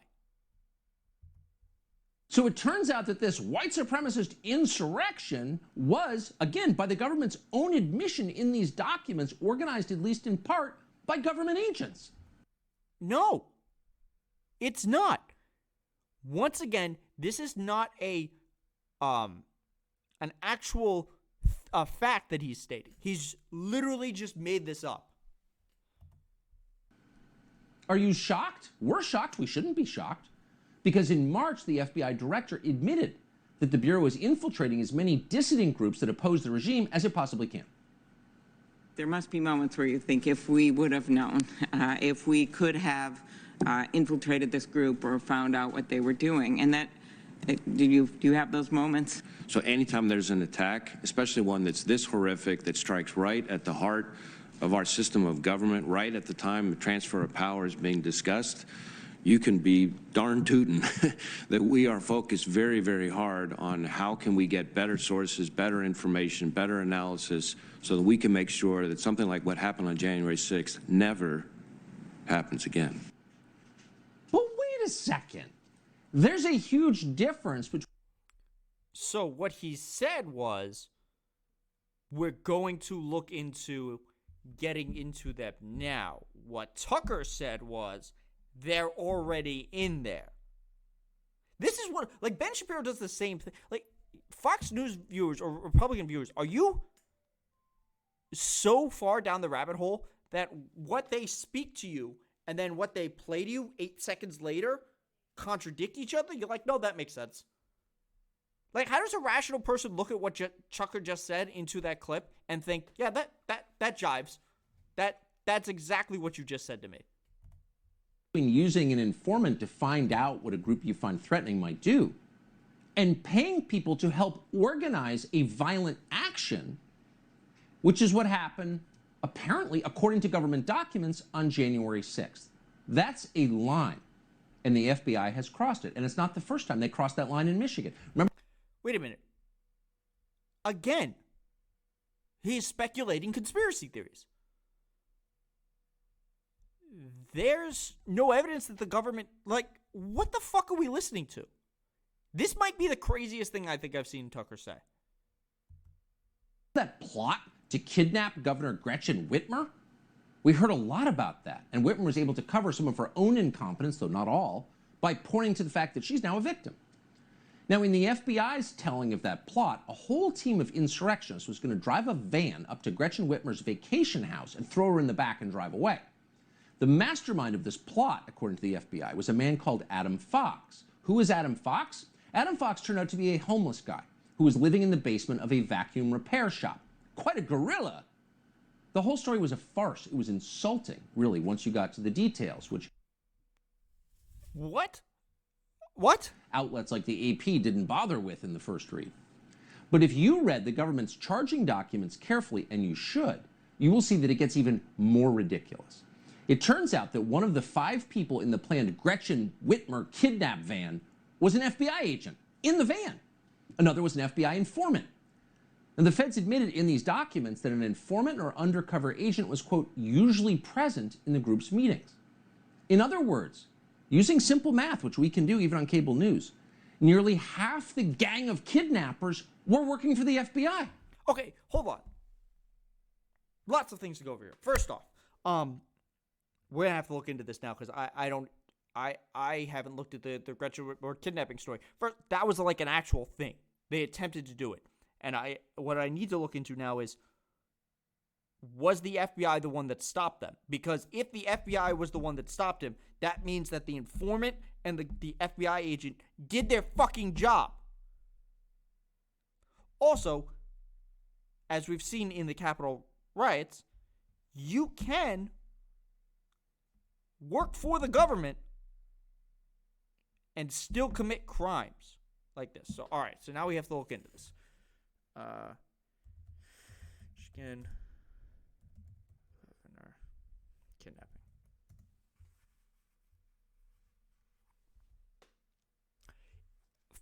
So it turns out that this white supremacist insurrection was, again, by the government's own admission in these documents, organized at least in part by government agents. No, it's not. Once again, this is not an actual fact that he's stating. He's literally just made this up. Are you shocked? We're shocked. We shouldn't be shocked. Because in March, the FBI director admitted that the Bureau is infiltrating as many dissident groups that oppose the regime as it possibly can. There must be moments where you think, if we would have known, if we could have infiltrated this group or found out what they were doing. And that, do you have those moments? So anytime there's an attack, especially one that's this horrific, that strikes right at the heart of our system of government, right at the time the transfer of power is being discussed, you can be darn tootin' that we are focused very, very hard on how can we get better sources, better information, better analysis, so that we can make sure that something like what happened on January 6th never happens again. But wait a second. There's a huge difference between... So what he said was, we're going to look into getting into them now. What Tucker said was, they're already in there. This is what, like, Ben Shapiro does the same thing. Like, Fox News viewers or Republican viewers, are you so far down the rabbit hole that what they speak to you and then what they play to you 8 seconds later contradict each other? You're like, no, that makes sense. Like, how does a rational person look at what Tucker just said into that clip and think, yeah, that jives. That's exactly what you just said to me. Using an informant to find out what a group you find threatening might do, and paying people to help organize a violent action, which is what happened, apparently, according to government documents, on January 6th. That's a line, and the FBI has crossed it. And it's not the first time they crossed that line in Michigan. Remember? Wait a minute. Again, he's speculating conspiracy theories. There's no evidence that the government, like, what the fuck are we listening to? This might be the craziest thing I think I've seen Tucker say. That plot to kidnap Governor Gretchen Whitmer? We heard a lot about that, and Whitmer was able to cover some of her own incompetence, though not all, by pointing to the fact that she's now a victim. Now, in the FBI's telling of that plot, a whole team of insurrectionists was going to drive a van up to Gretchen Whitmer's vacation house and throw her in the back and drive away. The mastermind of this plot, according to the FBI, was a man called Adam Fox. Who is Adam Fox? Adam Fox turned out to be a homeless guy who was living in the basement of a vacuum repair shop. Quite a gorilla. The whole story was a farce. It was insulting, really, once you got to the details, which... What? Outlets like the AP didn't bother with in the first read. But if you read the government's charging documents carefully, and you should, you will see that it gets even more ridiculous. It turns out that one of the 5 people in the planned Gretchen Whitmer kidnap van was an FBI agent in the van. Another was an FBI informant. And the feds admitted in these documents that an informant or undercover agent was, quote, usually present in the group's meetings. In other words, using simple math, which we can do even on cable news, nearly half the gang of kidnappers were working for the FBI. Okay, hold on. Lots of things to go over here. First off, we're gonna have to look into this now because I haven't looked at the Gretchen Whitmer kidnapping story. First, that was like an actual thing. They attempted to do it, and what I need to look into now is, was the FBI the one that stopped them? Because if the FBI was the one that stopped him, that means that the informant and the FBI agent did their fucking job. Also, as we've seen in the Capitol riots, you can work for the government and still commit crimes like this. So, all right. So now we have to look into this. Michigan governor kidnapping.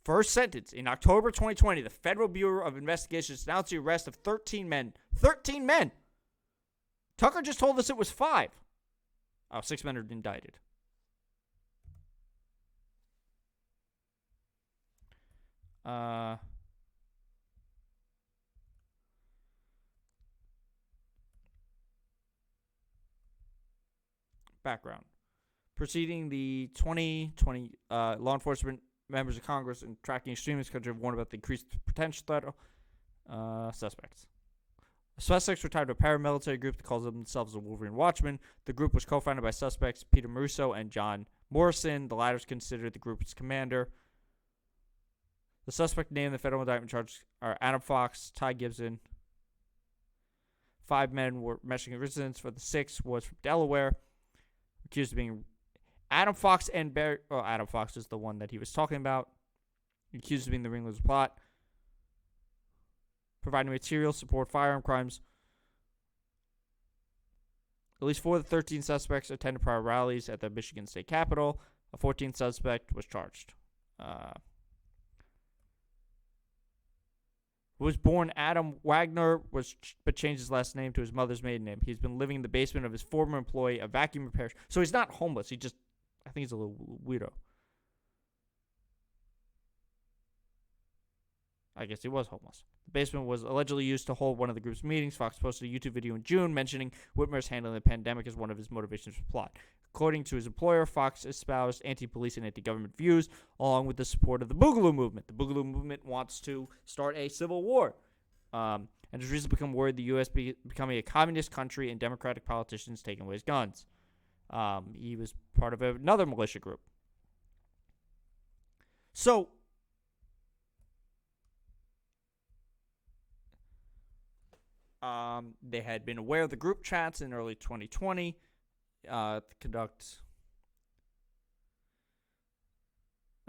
First sentence. In October 2020, the Federal Bureau of Investigations announced the arrest of 13 men. 13 men! Tucker just told us it was 5. Oh, 6 men are indicted. Background. Preceding the 2020 law enforcement members of Congress and tracking extremist country have warned about the increased potential threat of suspects. The suspects were tied to a paramilitary group that calls themselves the Wolverine Watchmen. The group was co-founded by suspects Peter Maruso and John Morrison. The latter is considered the group's commander. The suspect named in the federal indictment charges are Adam Fox, Ty Gibson. 5 men were Michigan residents, for the 6th was from Delaware, accused of being Adam Fox and Barry. Well, Adam Fox is the one that he was talking about, accused of being the ringleader of the plot, providing material, support firearm crimes. At least 4 of the 13 suspects attended prior rallies at the Michigan State Capitol. A 14th suspect was charged. Was born Adam Wagner, but changed his last name to his mother's maiden name. He's been living in the basement of his former employee, a vacuum repair. So he's not homeless. I think he's a little weirdo. I guess he was homeless. The basement was allegedly used to hold one of the group's meetings. Fox posted a YouTube video in June mentioning Whitmer's handling the pandemic as one of his motivations for the plot. According to his employer, Fox espoused anti-police and anti-government views, along with the support of the Boogaloo movement. The Boogaloo movement wants to start a civil war, and has recently become worried the U.S. becoming a communist country and Democratic politicians taking away his guns. He was part of another militia group. So, they had been aware of the group chats in early 2020. The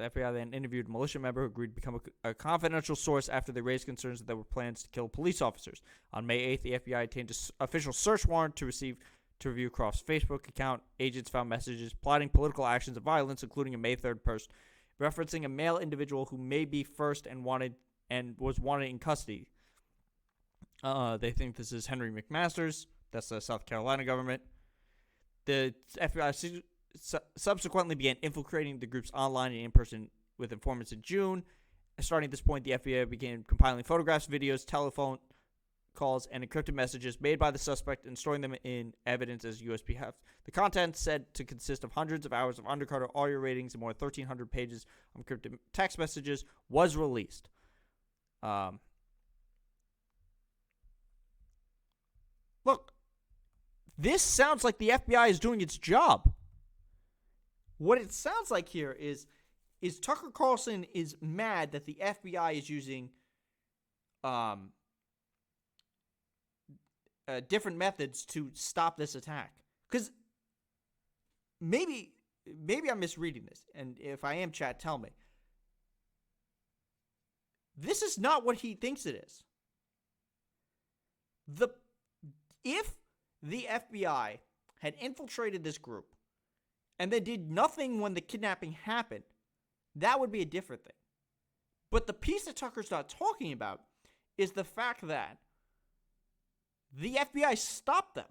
FBI then interviewed a militia member who agreed to become a confidential source after they raised concerns that there were plans to kill police officers. On May 8th, the FBI obtained an official search warrant to review Croft's Facebook account. Agents found messages plotting political actions of violence, including a May 3rd post referencing a male individual who may be first and was wanted in custody. They think this is Henry McMaster's. That's the South Carolina government. The FBI subsequently began infiltrating the group's online and in-person with informants in June. Starting at this point, the FBI began compiling photographs, videos, telephone calls, and encrypted messages made by the suspect and storing them in evidence as USB heft. The content said to consist of hundreds of hours of undercover audio ratings and more than 1,300 pages of encrypted text messages was released. Look, this sounds like the FBI is doing its job. What it sounds like here is Tucker Carlson is mad that the FBI is using different methods to stop this attack. Because maybe I'm misreading this, and if I am, chat, tell me. This is not what he thinks it is. If the FBI had infiltrated this group and then did nothing when the kidnapping happened, that would be a different thing. But the piece that Tucker's not talking about is the fact that the FBI stopped them.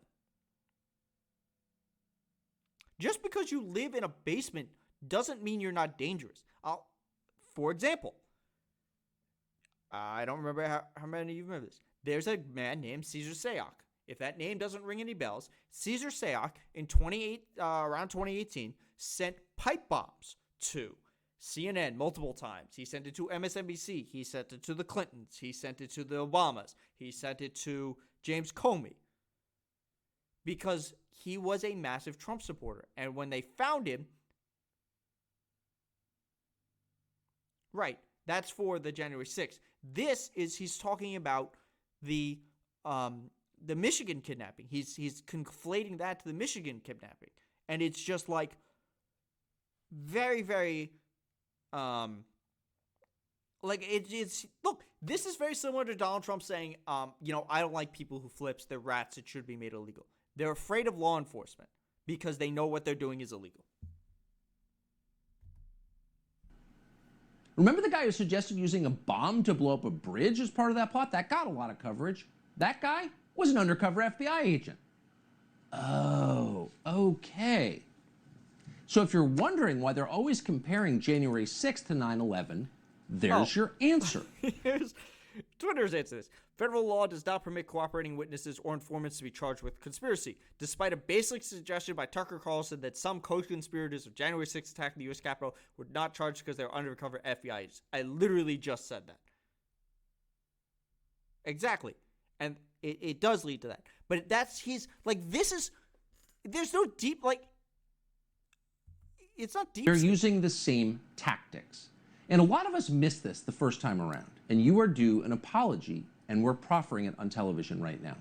Just because you live in a basement doesn't mean you're not dangerous. For example, I don't remember how many of you remember this. There's a man named Caesar Sayoc. If that name doesn't ring any bells, Caesar Sayoc in around 2018 sent pipe bombs to CNN multiple times. He sent it to MSNBC. He sent it to the Clintons. He sent it to the Obamas. He sent it to James Comey. Because he was a massive Trump supporter. And when they found him, right, that's for the January 6th. He's talking about the Michigan kidnapping. He's conflating that to the Michigan kidnapping. And it's just like very, very, look, this is very similar to Donald Trump saying, I don't like people who flips, they're rats, it should be made illegal. They're afraid of law enforcement because they know what they're doing is illegal. Remember the guy who suggested using a bomb to blow up a bridge as part of that plot? That got a lot of coverage. That guy was an undercover FBI agent. Oh, okay. So if you're wondering why they're always comparing January 6th to 9/11, there's your answer. Twitter's answer this. Federal law does not permit cooperating witnesses or informants to be charged with conspiracy, despite a basic suggestion by Tucker Carlson that some co-conspirators of January 6th attack in the U.S. Capitol were not charged because they were undercover FBI agents. I literally just said that. Exactly. And it does lead to that. But there's no deep, it's not deep. They're using the same tactics. And a lot of us missed this the first time around. And you are due an apology, and we're proffering it on television right now.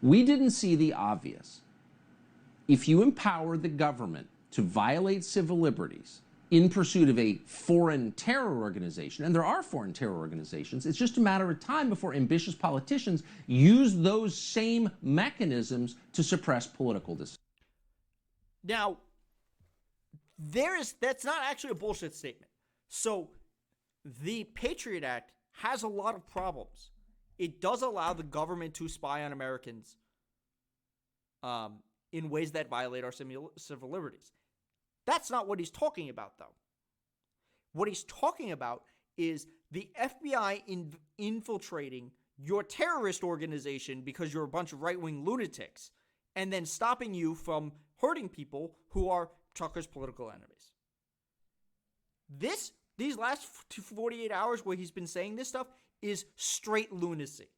We didn't see the obvious. If you empower the government to violate civil liberties in pursuit of a foreign terror organization, and there are foreign terror organizations, it's just a matter of time before ambitious politicians use those same mechanisms to suppress political dissent. Now, that's not actually a bullshit statement. So the Patriot Act has a lot of problems. It does allow the government to spy on Americans in ways that violate our civil liberties. That's not what he's talking about, though. What he's talking about is the FBI infiltrating your terrorist organization because you're a bunch of right-wing lunatics and then stopping you from hurting people who are Tucker's political enemies. These last 48 hours where he's been saying this stuff is straight lunacy.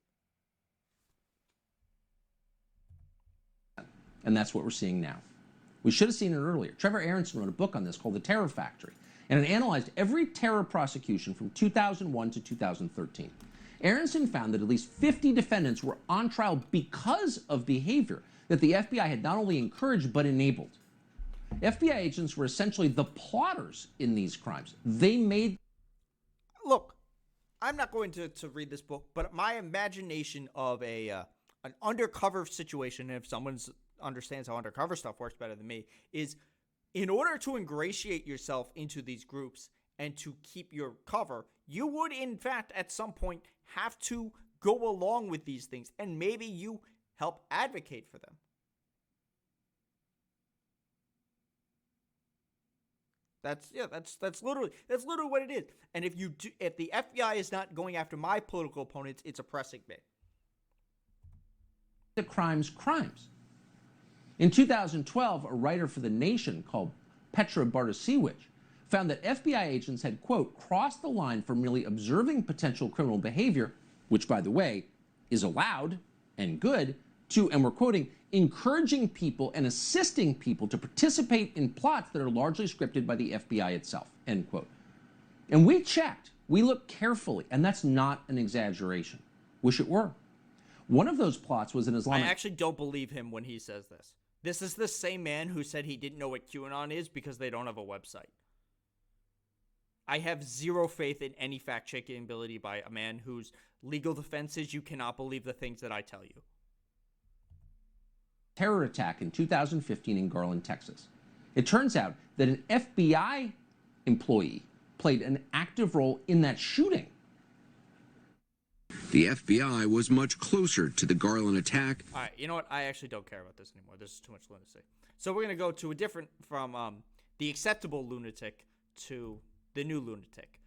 And that's what we're seeing now. We should have seen it earlier. Trevor Aronson wrote a book on this called The Terror Factory, and it analyzed every terror prosecution from 2001 to 2013. Aronson found that at least 50 defendants were on trial because of behavior that the FBI had not only encouraged but enabled. FBI agents were essentially the plotters in these crimes. They made... Look, I'm not going to read this book, but my imagination of an undercover situation, and if someone understands how undercover stuff works better than me, is in order to ingratiate yourself into these groups and to keep your cover, you would, in fact, at some point have to go along with these things, and maybe you help advocate for them. That's literally what it is. And if the FBI is not going after my political opponents, it's oppressing me. The crimes. In 2012, a writer for The Nation called Petra Bartosiewicz found that FBI agents had, quote, crossed the line from merely observing potential criminal behavior, which, by the way, is allowed and good, to, and we're quoting, encouraging people and assisting people to participate in plots that are largely scripted by the FBI itself, end quote. And we checked, we looked carefully, and that's not an exaggeration. Wish it were. One of those plots was an Islamic... I actually don't believe him when he says this. This is the same man who said he didn't know what QAnon is because they don't have a website. I have zero faith in any fact-checking ability by a man whose legal defense is you cannot believe the things that I tell you. terror attack in 2015 in Garland, Texas. It turns out that an FBI employee played an active role in that shooting. The FBI was much closer to the Garland attack. All right, you know what? I actually don't care about this anymore. This is too much lunacy. So we're going to go to a different, from the acceptable lunatic to the new lunatic.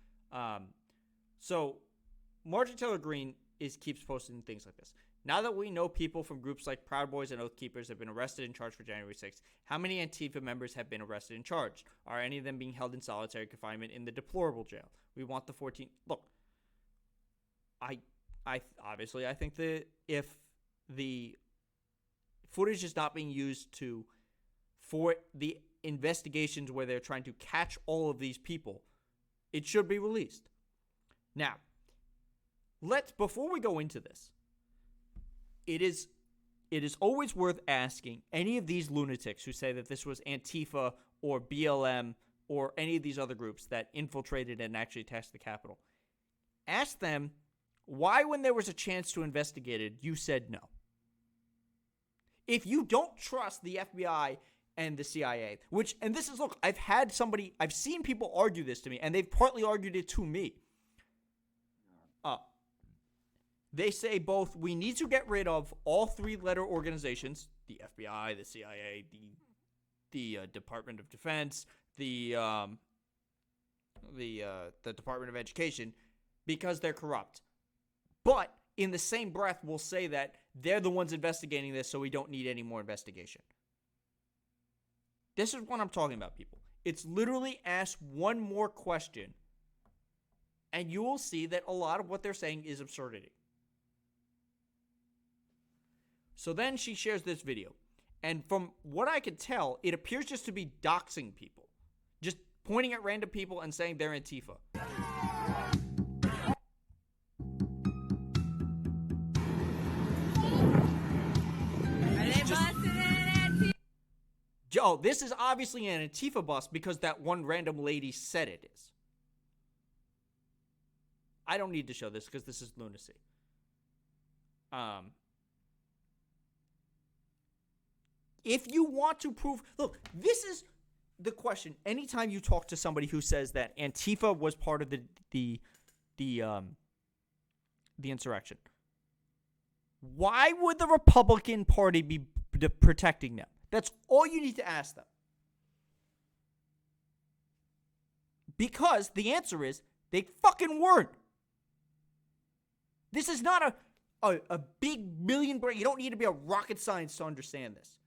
So Marjorie Taylor Greene keeps posting things like this. Now that we know people from groups like Proud Boys and Oath Keepers have been arrested and charged for January 6th, how many Antifa members have been arrested and charged? Are any of them being held in solitary confinement in the deplorable jail? We want the 14... Look, I obviously, I think that if the footage is not being used for the investigations where they're trying to catch all of these people, it should be released. Now, before we go into this, it is always worth asking any of these lunatics who say that this was Antifa or BLM or any of these other groups that infiltrated and actually attacked the Capitol. Ask them why, when there was a chance to investigate it, you said no. If you don't trust the FBI and the CIA, and this is, look, I've seen people argue this to me, and they've partly argued it to me. They say both, we need to get rid of all three-letter organizations, the FBI, the CIA, the Department of Defense, the Department of Education, because they're corrupt. But in the same breath, we'll say that they're the ones investigating this, so we don't need any more investigation. This is what I'm talking about, people. It's literally ask one more question, and you will see that a lot of what they're saying is absurdity. So then she shares this video. And from what I can tell, it appears just to be doxing people. Just pointing at random people and saying they're Antifa. Oh, this is obviously an Antifa bus because that one random lady said it is. I don't need to show this because this is lunacy. If you want to prove... Look, this is the question. Anytime you talk to somebody who says that Antifa was part of the insurrection, why would the Republican Party be protecting them? That's all you need to ask them. Because the answer is, they fucking weren't. This is not a big million brain. You don't need to be a rocket science to understand this.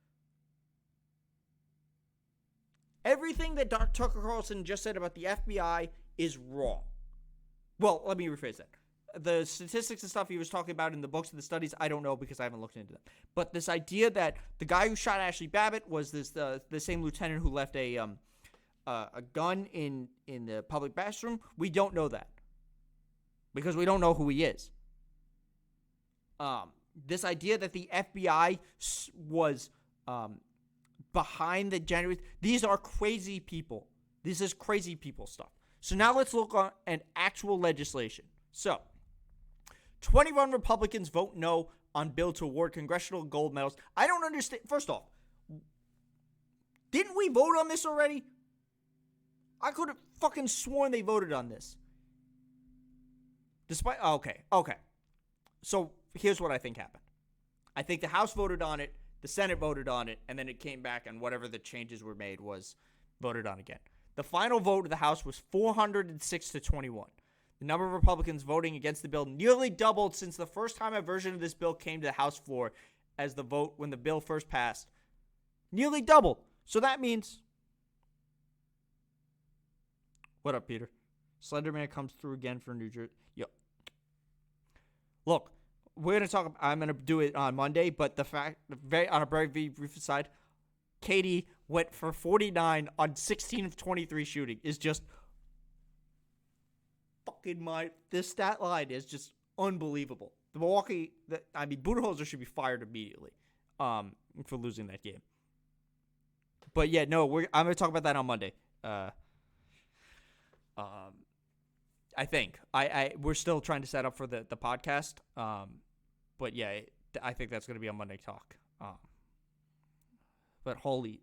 Everything that Dr. Tucker Carlson just said about the FBI is wrong. Well, let me rephrase that. The statistics and stuff he was talking about in the books and the studies, I don't know because I haven't looked into them. But this idea that the guy who shot Ashley Babbitt was the same lieutenant who left a gun in the public bathroom, we don't know that because we don't know who he is. This idea that the FBI was behind the January, these are crazy people. This is crazy people stuff. So now let's look at actual legislation. So, 21 Republicans vote no on bill to award congressional gold medals. I don't understand. First off, didn't we vote on this already? I could have fucking sworn they voted on this. Okay. So, here's what I think happened. I think the House voted on it, the Senate voted on it, and then it came back and whatever the changes were made was voted on again. The final vote of the House was 406 to 21. The number of Republicans voting against the bill nearly doubled since the first time a version of this bill came to the House floor as the vote when the bill first passed. Nearly doubled. So that means... What up, Peter? Slenderman comes through again for New Jersey. Yo. Look, we're going to talk... I'm going to do it on Monday, but on a very brief side, Katie went for 49 on 16 of 23 shooting is just... This stat line is just unbelievable. The Budenholzer should be fired immediately for losing that game. But yeah, no, I'm going to talk about that on Monday. I think we're still trying to set up for the podcast. But yeah, I think that's going to be a Monday talk. But holy,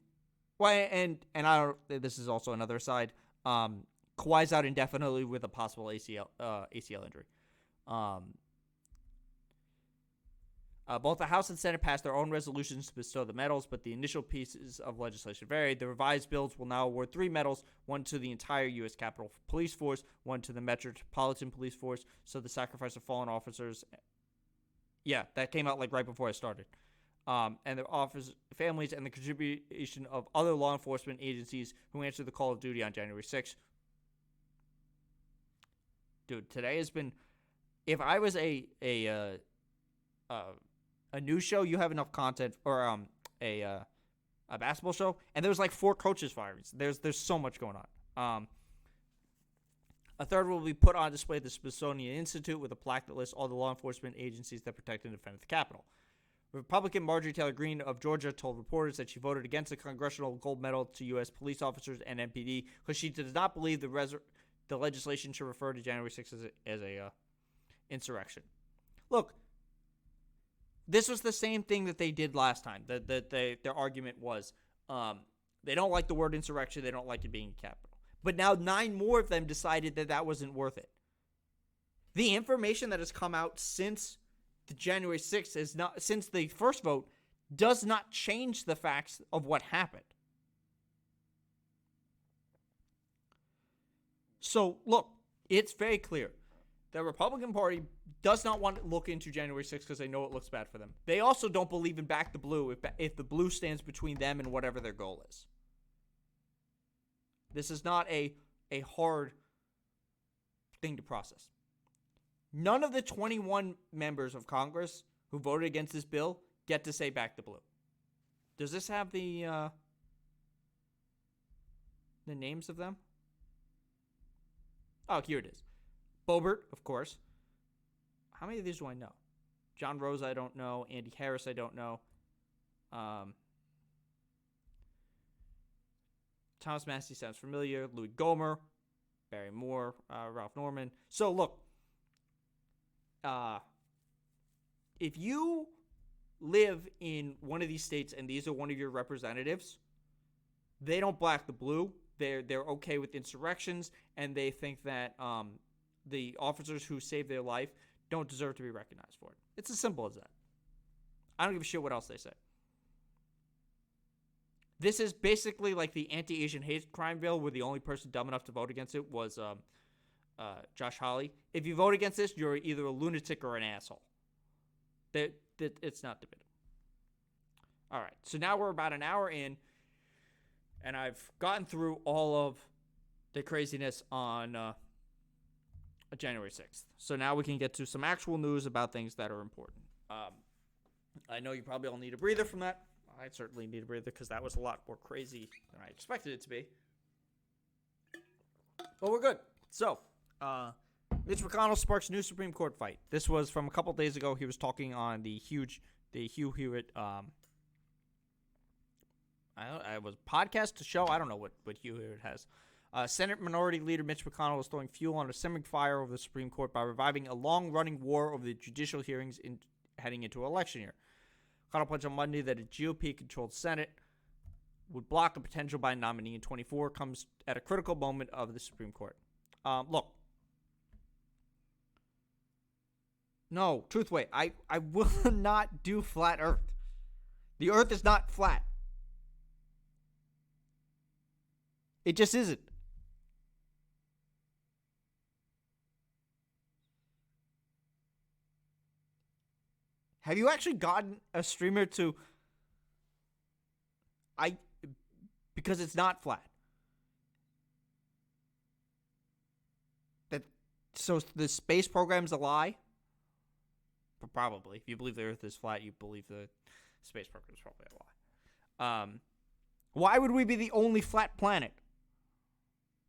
well, and I don't. This is also another aside. Kawhi's out indefinitely with a possible ACL injury. Both the House and Senate passed their own resolutions to bestow the medals, but the initial pieces of legislation varied. The revised bills will now award 3 medals, one to the entire U.S. Capitol Police Force, one to the Metropolitan Police Force, so the sacrifice of fallen officers. Yeah, that came out like right before I started. And their officers, families, and the contribution of other law enforcement agencies who answered the call of duty on January 6th. Dude, today has been. If I was a news show, you have enough content, or a basketball show, and there's like 4 coaches firings. There's so much going on. A third will be put on display at the Smithsonian Institute with a plaque that lists all the law enforcement agencies that protect and defend the Capitol. Republican Marjorie Taylor Greene of Georgia told reporters that she voted against the Congressional Gold Medal to U.S. police officers and MPD because she does not believe the legislation should refer to January 6th as a insurrection. Look, this was the same thing that they did last time. Their argument was they don't like the word insurrection. They don't like it being a capital. But now 9 more of them decided that wasn't worth it. The information that has come out since the January 6th is not, since the first vote, does not change the facts of what happened. So, look, it's very clear. The Republican Party does not want to look into January 6th because they know it looks bad for them. They also don't believe in back the blue if the blue stands between them and whatever their goal is. This is not a hard thing to process. None of the 21 members of Congress who voted against this bill get to say back the blue. Does this have the names of them? Oh, here it is. Boebert, of course. How many of these do I know? John Rose, I don't know. Andy Harris, I don't know. Thomas Massey sounds familiar. Louis Gohmert, Barry Moore, Ralph Norman. So, look. If you live in one of these states and these are one of your representatives, they don't black the blue. They're okay with insurrections, and they think that the officers who saved their life don't deserve to be recognized for it. It's as simple as that. I don't give a shit what else they say. This is basically like the anti-Asian hate crime bill where the only person dumb enough to vote against it was Josh Hawley. If you vote against this, you're either a lunatic or an asshole. It's not debatable. All right, so now we're about an hour in, and I've gotten through all of the craziness on January 6th. So now we can get to some actual news about things that are important. I know you probably all need a breather from that. I certainly need a breather because that was a lot more crazy than I expected it to be. But we're good. So, Mitch McConnell sparks new Supreme Court fight. This was from a couple days ago. He was talking on the Hugh Hewitt I was podcast show. I don't know what Hugh Hewitt has. Senate Minority Leader Mitch McConnell is throwing fuel on a simmering fire over the Supreme Court by reviving a long-running war over the judicial hearings heading into an election year. McConnell pledged on Monday that a GOP-controlled Senate would block a potential Biden nominee in 24 comes at a critical moment of the Supreme Court. Look. No, Truthway, I will not do flat Earth. The Earth is not flat. It just isn't. Have you actually gotten a streamer to... Because it's not flat. So the space program's a lie? Probably. If you believe the Earth is flat, you believe the space program is probably a lie. Why would we be the only flat planet?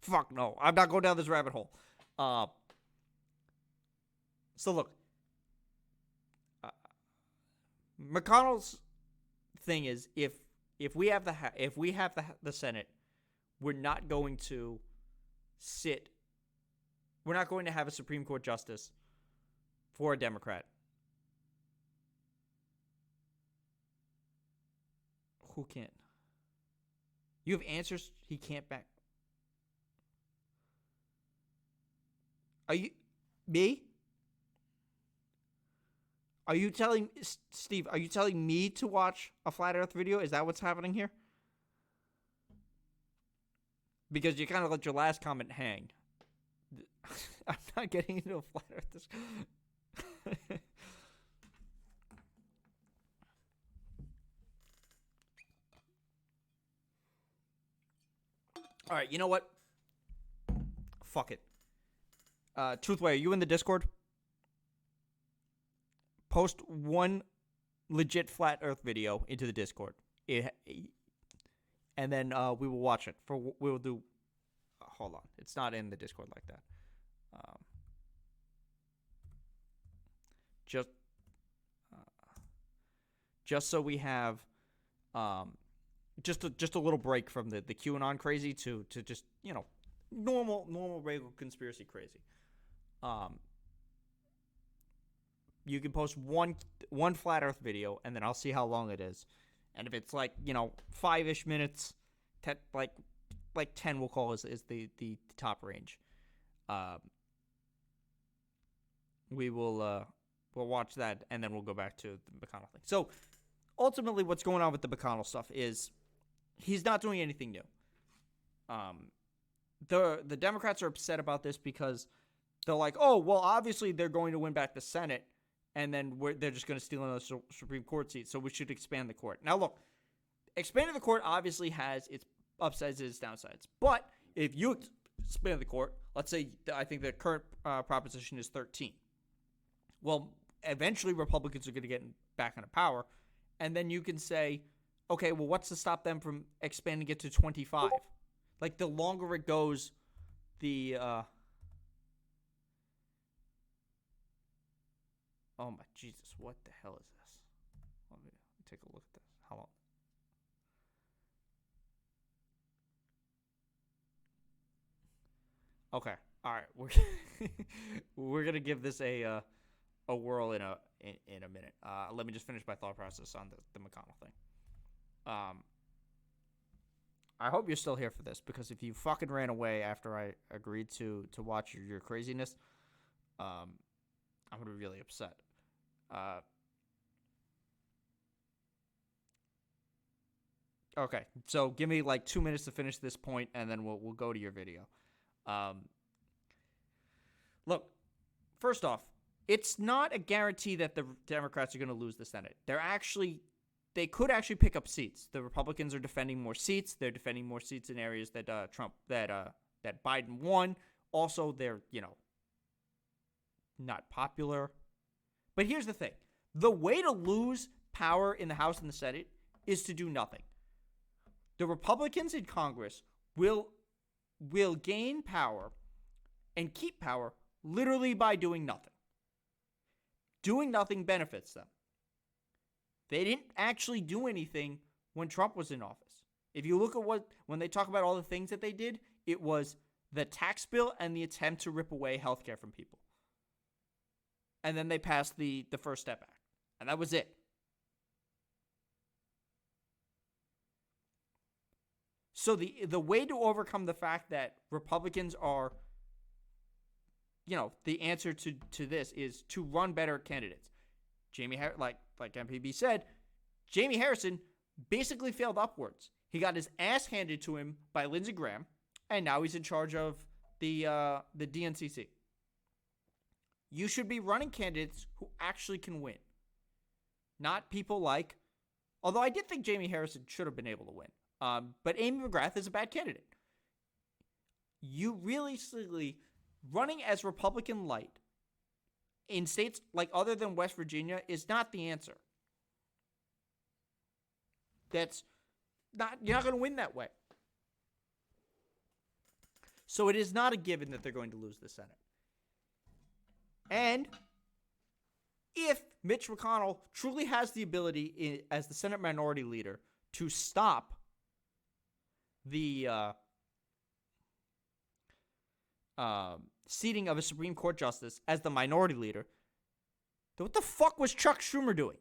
Fuck no. I'm not going down this rabbit hole. So look. McConnell's thing is if we have the Senate, we're not going to sit. We're not going to have a Supreme Court justice for a Democrat. Who can't? You have answers he can't back. Are you me? Are you telling Steve? Are you telling me to watch a flat Earth video? Is that what's happening here? Because you kind of let your last comment hang. I'm not getting into a flat Earth. All right, you know what? Fuck it. Truthway, are you in the Discord? Post one legit flat Earth video into the Discord, and then we will watch it. We will do. Hold on, it's not in the Discord like that. Just so we have, just a little break from the QAnon crazy to just normal regular conspiracy crazy. You can post one flat Earth video, and then I'll see how long it is. And if it's 5-ish minutes, like 10 we'll call is the top range. We'll watch that, and then we'll go back to the McConnell thing. So ultimately, what's going on with the McConnell stuff is he's not doing anything new. The Democrats are upset about this because they're like, oh, well, obviously they're going to win back the Senate, and then they're just going to steal another Supreme Court seat, so we should expand the court. Now, look, expanding the court obviously has its upsides and its downsides. But if you expand the court, let's say I think the current proposition is 13. Well, eventually Republicans are going to get back into power, and then you can say, okay, well, what's to stop them from expanding it to 25? Like, the longer it goes, the oh my Jesus, what the hell is this? Let me take a look at this. How long? Okay, all right. We're gonna give this a whirl in a minute. Let me just finish my thought process on the McConnell thing. I hope you're still here for this, because if you fucking ran away after I agreed to watch your craziness, I'm gonna be really upset. Okay, so give me like 2 minutes to finish this point, and then we'll go to your video. Look, first off, it's not a guarantee that the Democrats are going to lose the Senate. They could actually pick up seats. The Republicans are defending more seats. They're defending more seats in areas that that Biden won. Also, they're not popular. But here's the thing: the way to lose power in the House and the Senate is to do nothing. The Republicans in Congress will gain power and keep power literally by doing nothing. Doing nothing benefits them. They didn't actually do anything when Trump was in office. If you look at when they talk about all the things that they did, it was the tax bill and the attempt to rip away healthcare from people. And then they passed the First Step Act. And that was it. So the way to overcome the fact that Republicans are, the answer to this is to run better candidates. Like MPB said, Jamie Harrison basically failed upwards. He got his ass handed to him by Lindsey Graham, and now he's in charge of the DNCC. You should be running candidates who actually can win. Not people like, although I did think Jamie Harrison should have been able to win. But Amy McGrath is a bad candidate. You realistically, running as Republican light in states like other than West Virginia is not the answer. You're not going to win that way. So it is not a given that they're going to lose the Senate. And if Mitch McConnell truly has the ability as the Senate Minority Leader to stop the seating of a Supreme Court justice as the Minority Leader, then what the fuck was Chuck Schumer doing?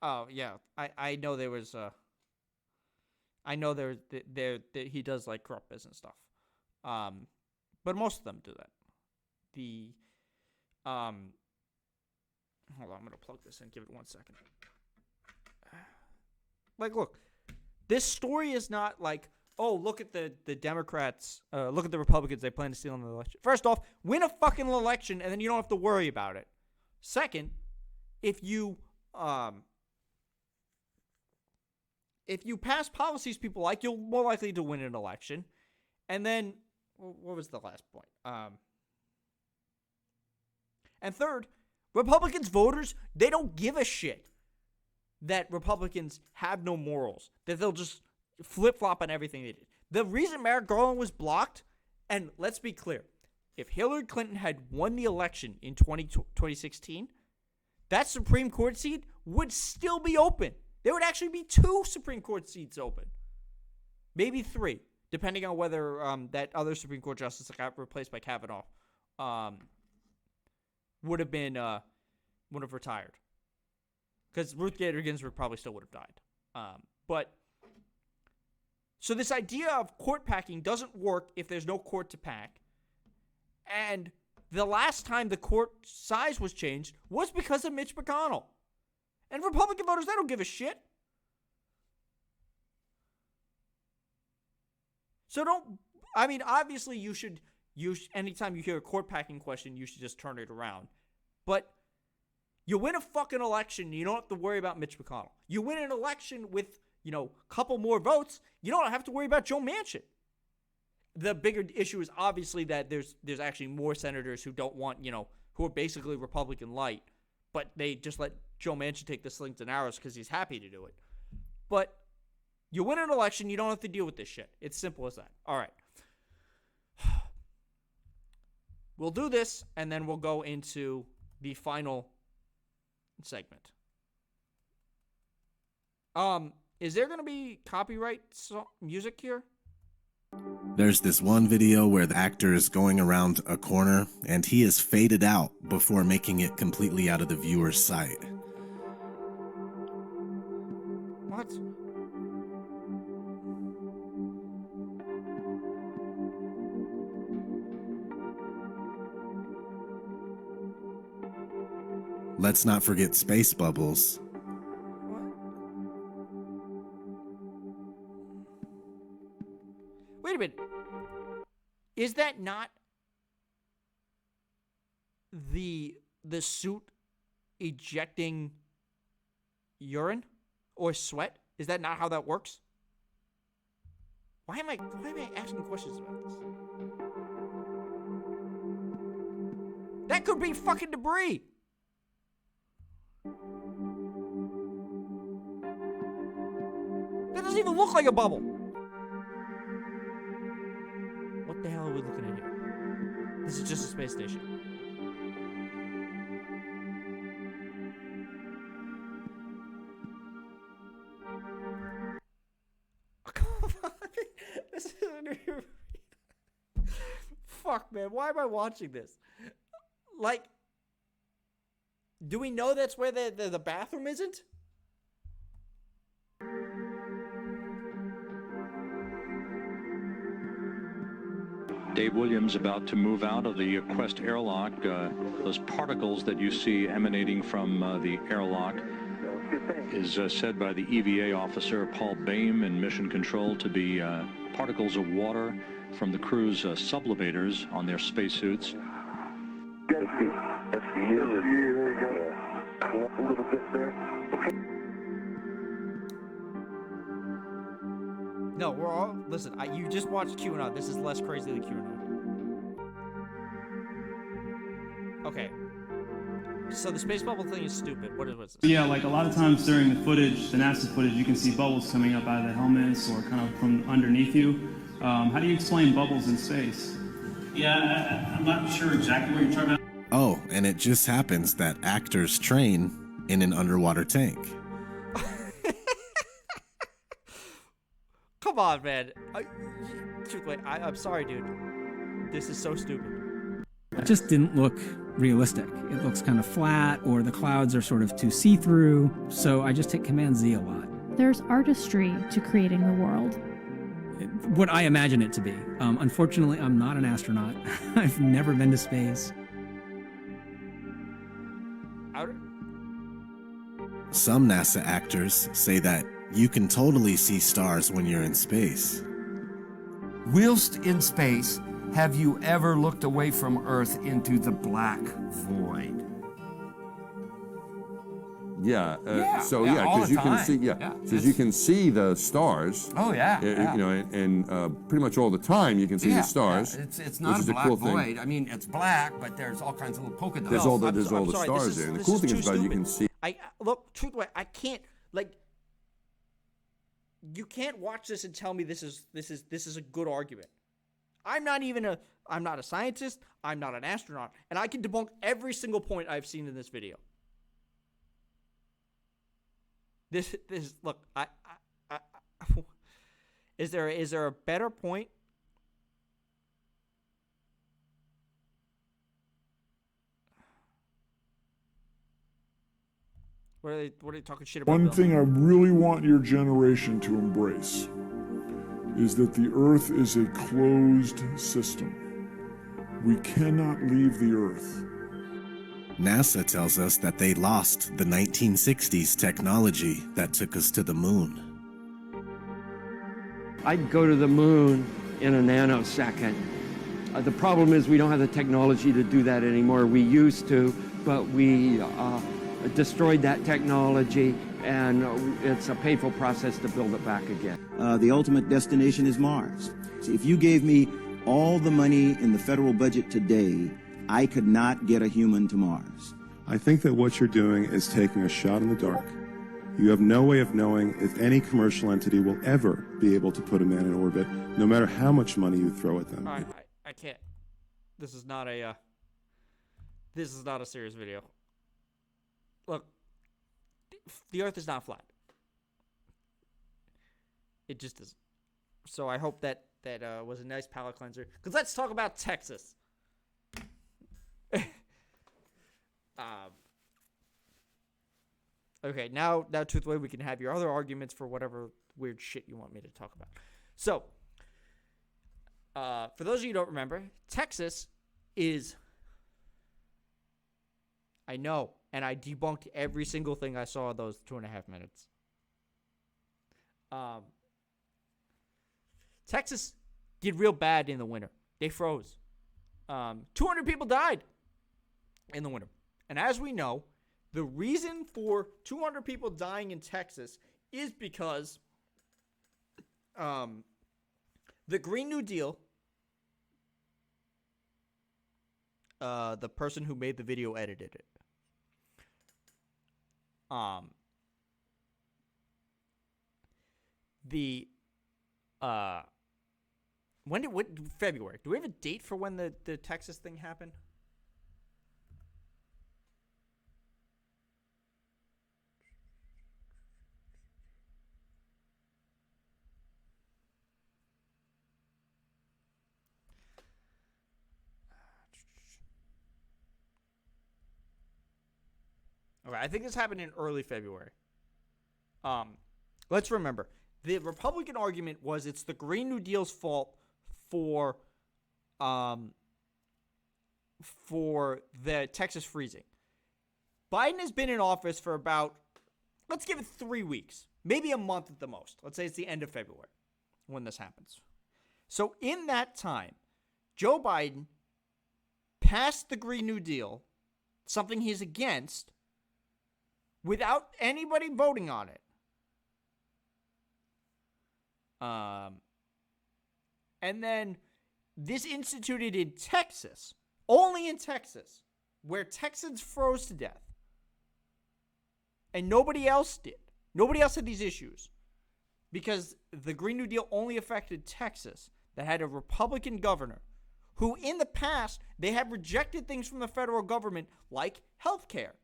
Oh yeah, I know there was I know there he does like corrupt business stuff, but most of them do that. The hold on, I'm gonna plug this in. Give it 1 second. Like, look, this story is not like, oh, look at the Democrats, look at the Republicans. They plan to steal in the election. First off, win a fucking election, and then you don't have to worry about it. Second, if you pass policies people like, you're more likely to win an election. And then, what was the last point? And third, Republicans voters, they don't give a shit that Republicans have no morals, that they'll just flip-flop on everything they did. The reason Merrick Garland was blocked, and let's be clear, if Hillary Clinton had won the election in 2016, that Supreme Court seat would still be open. There would actually be 2 Supreme Court seats open. Maybe 3, depending on whether that other Supreme Court justice that got replaced by Kavanaugh would have retired. Because Ruth Bader Ginsburg probably still would have died. So this idea of court packing doesn't work if there's no court to pack. And the last time the court size was changed was because of Mitch McConnell. And Republican voters, they don't give a shit. So obviously anytime you hear a court packing question, you should just turn it around. But you win a fucking election, you don't have to worry about Mitch McConnell. You win an election with, a couple more votes, you don't have to worry about Joe Manchin. The bigger issue is obviously that there's actually more senators who don't want, who are basically Republican light, but they just let Joe Manchin take the slings and arrows because he's happy to do it. But you win an election, you don't have to deal with this shit. It's simple as that. All right. We'll do this, and then we'll go into the final segment. Is there going to be copyright music here? There's this one video where the actor is going around a corner and he is faded out before making it completely out of the viewer's sight. What? Let's not forget space bubbles. Wait a minute. Is that not the suit ejecting urine or sweat? Is that not how that works? Why am I asking questions about this? That could be fucking debris. That doesn't even look like a bubble. What the hell are we looking at here? This is just a space station. Come on. This isn't even... Fuck, man. Why am I watching this? Like, do we know that's where the bathroom isn't? Dave Williams about to move out of the Quest airlock. Those particles that you see emanating from the airlock is said by the EVA officer Paul Boehm in Mission Control to be particles of water from the crew's sublimators on their spacesuits. No, we're all... Listen, you just watched QAnon. This is less crazy than QAnon. Okay. So the space bubble thing is stupid. What is this? Yeah, like a lot of times during the footage, the NASA footage, you can see bubbles coming up out of the helmets or kind of from underneath you. How do you explain bubbles in space? Yeah, I'm not sure exactly what you're talking about. Oh, and it just happens that actors train in an underwater tank. Come on, man. I'm sorry, dude. This is so stupid. It just didn't look realistic. It looks kind of flat, or the clouds are sort of too see-through, so I just hit Command Z a lot. There's artistry to creating the world. What I imagine it to be. Unfortunately, I'm not an astronaut. I've never been to space. Some NASA actors say that you can totally see stars when you're in space. Whilst in space, have you ever looked away from Earth into the black void? Yeah. So all because the you can time. see, because you can see the stars. Oh yeah. You know, and pretty much all the time you can see the stars. Yeah. It's not which a is black cool void. thing. I mean, it's black, but there's all kinds of little polka dots. There's all the sorry, stars there. And the cool thing is about you can see. Look, truthfully, I can't you can't watch this and tell me this is a good argument. I'm not a scientist, I'm not an astronaut, and I can debunk every single point I've seen in this video. This look, I is there a better point? What are they talking shit about? One thing I really want your generation to embrace is that the Earth is a closed system. We cannot leave the Earth. NASA tells us that they lost the 1960s technology that took us to the moon. I'd go to the moon in a nanosecond. The problem is we don't have the technology to do that anymore. We used to, but we destroyed that technology, and it's a painful process to build it back again. The ultimate destination is Mars. So if you gave me all the money in the federal budget today, I could not get a human to Mars. I think that what you're doing is taking a shot in the dark. You have no way of knowing if any commercial entity will ever be able to put a man in orbit, no matter how much money you throw at them. All right, I can't. This is not a serious video. Look, the Earth is not flat. It just isn't. So I hope that was a nice palate cleanser. Because let's talk about Texas. Okay, now truthfully, we can have your other arguments for whatever weird shit you want me to talk about. So, for those of you who don't remember, Texas is... I know, and I debunked every single thing I saw in those 2.5 minutes. Texas did real bad in the winter. They froze. 200 people died in the winter. And as we know, the reason for 200 people dying in Texas is because the Green New Deal, the person who made the video edited it. February? Do we have a date for when the Texas thing happened? Okay, I think this happened in early February. Let's remember, the Republican argument was it's the Green New Deal's fault for the Texas freezing. Biden has been in office for about, let's give it 3 weeks, maybe a month at the most. Let's say it's the end of February when this happens. So in that time, Joe Biden passed the Green New Deal, something he's against, without anybody voting on it. And then this instituted in Texas, only in Texas, where Texans froze to death. And nobody else did. Nobody else had these issues. Because the Green New Deal only affected Texas, that had a Republican governor, who in the past, they have rejected things from the federal government like health care,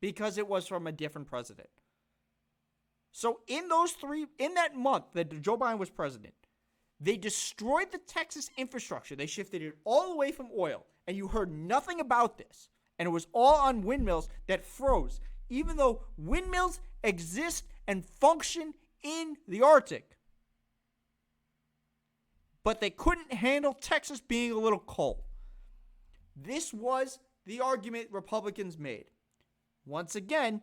because it was from a different president. So in that month that Joe Biden was president, They destroyed the Texas infrastructure. They shifted it all away from oil, and you heard nothing about this. And it was all on windmills that froze, even though windmills exist and function in the Arctic. But they couldn't handle Texas being a little cold. This was the argument Republicans made. Once again,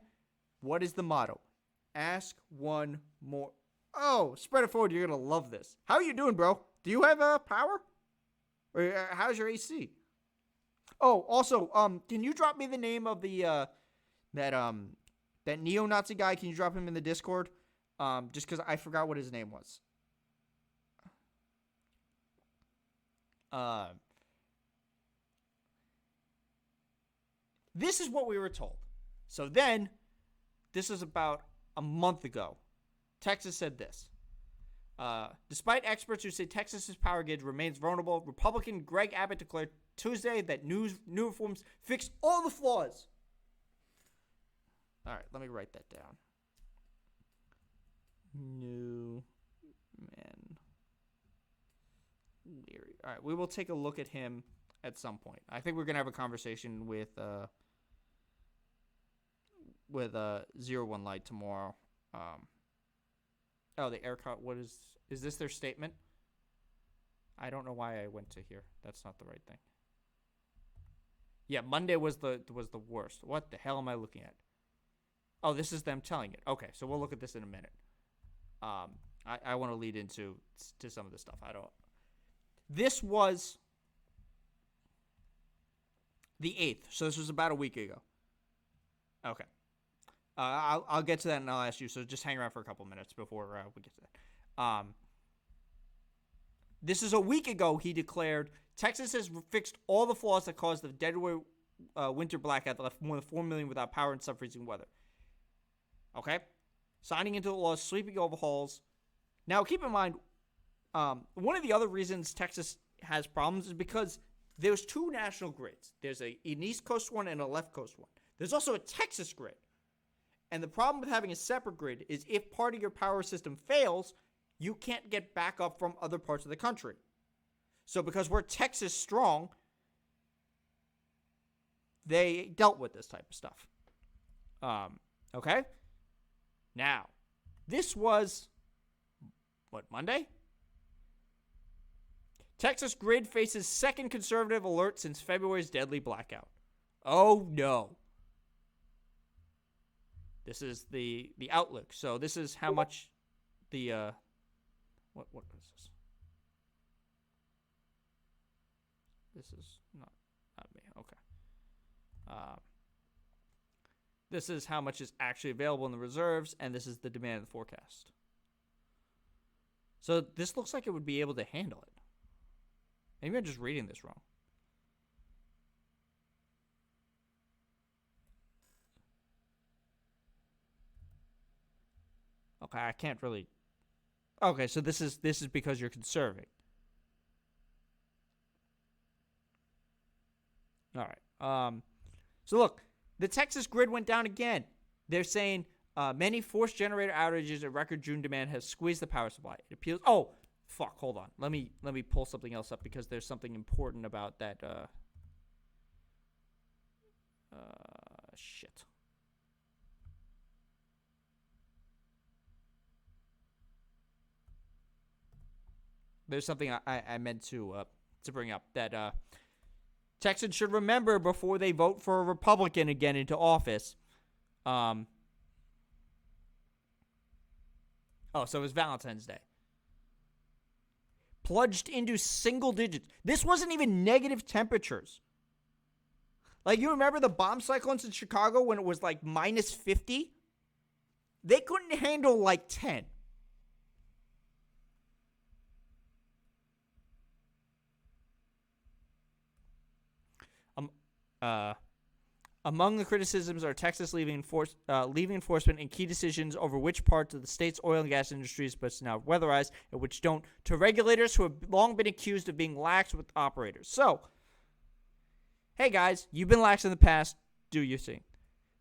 what is the motto? Ask one more. Oh, spread it forward. You're going to love this. How are you doing, bro? Do you have power? Or how's your AC? Oh, also, can you drop me the name of the that neo-Nazi guy? Can you drop him in the Discord? Just because I forgot what his name was. This is what we were told. So then, this is about a month ago. Texas said this. Despite experts who say Texas's power grid remains vulnerable, Republican Greg Abbott declared Tuesday that new reforms fix all the flaws. All right, let me write that down. Newman Leary. All right, we will take a look at him at some point. I think we're going to have a conversation with 01 Light tomorrow. Oh, the aircraft. What is this their statement? I don't know why I went to here. That's not the right thing. Yeah, Monday was the worst. What the hell am I looking at? Oh, this is them telling it. Okay, so we'll look at this in a minute. I want to lead into some of this stuff. This was the 8th, so this was about a week ago. Okay. I'll get to that and I'll ask you, so just hang around for a couple minutes before we get to that. This is a week ago, he declared, Texas has fixed all the flaws that caused the deadly winter blackout that left more than 4 million without power and sub-freezing weather. Okay? Signing into the laws, sweeping overhauls. Now, keep in mind, one of the other reasons Texas has problems is because there's two national grids. There's an East Coast one and a left coast one. There's also a Texas grid. And the problem with having a separate grid is if part of your power system fails, you can't get backup from other parts of the country. So because we're Texas strong, they dealt with this type of stuff. Okay? Now, this was, Monday? Texas grid faces second conservative alert since February's deadly blackout. Oh, no. This is the outlook. So this is how much the what is this? This is not me. Okay. This is how much is actually available in the reserves, and this is the demand of the forecast. So this looks like it would be able to handle it. Maybe I'm just reading this wrong. Okay, I can't really. Okay, so this is because you're conserving. All right. So look, the Texas grid went down again. They're saying many forced generator outages and record June demand has squeezed the power supply. It appeals. Oh, fuck! Hold on. Let me pull something else up because there's something important about that. Shit. There's something I meant to bring up that Texans should remember before they vote for a Republican again into office. So it was Valentine's Day. Plunged into single digits. This wasn't even negative temperatures. Like, you remember the bomb cyclones in Chicago when it was like minus 50? They couldn't handle like 10. Among the criticisms are Texas leaving enforcement in key decisions over which parts of the state's oil and gas industry is supposed to now weatherize and which don't, to regulators who have long been accused of being lax with operators. So, hey guys, you've been lax in the past, do your thing.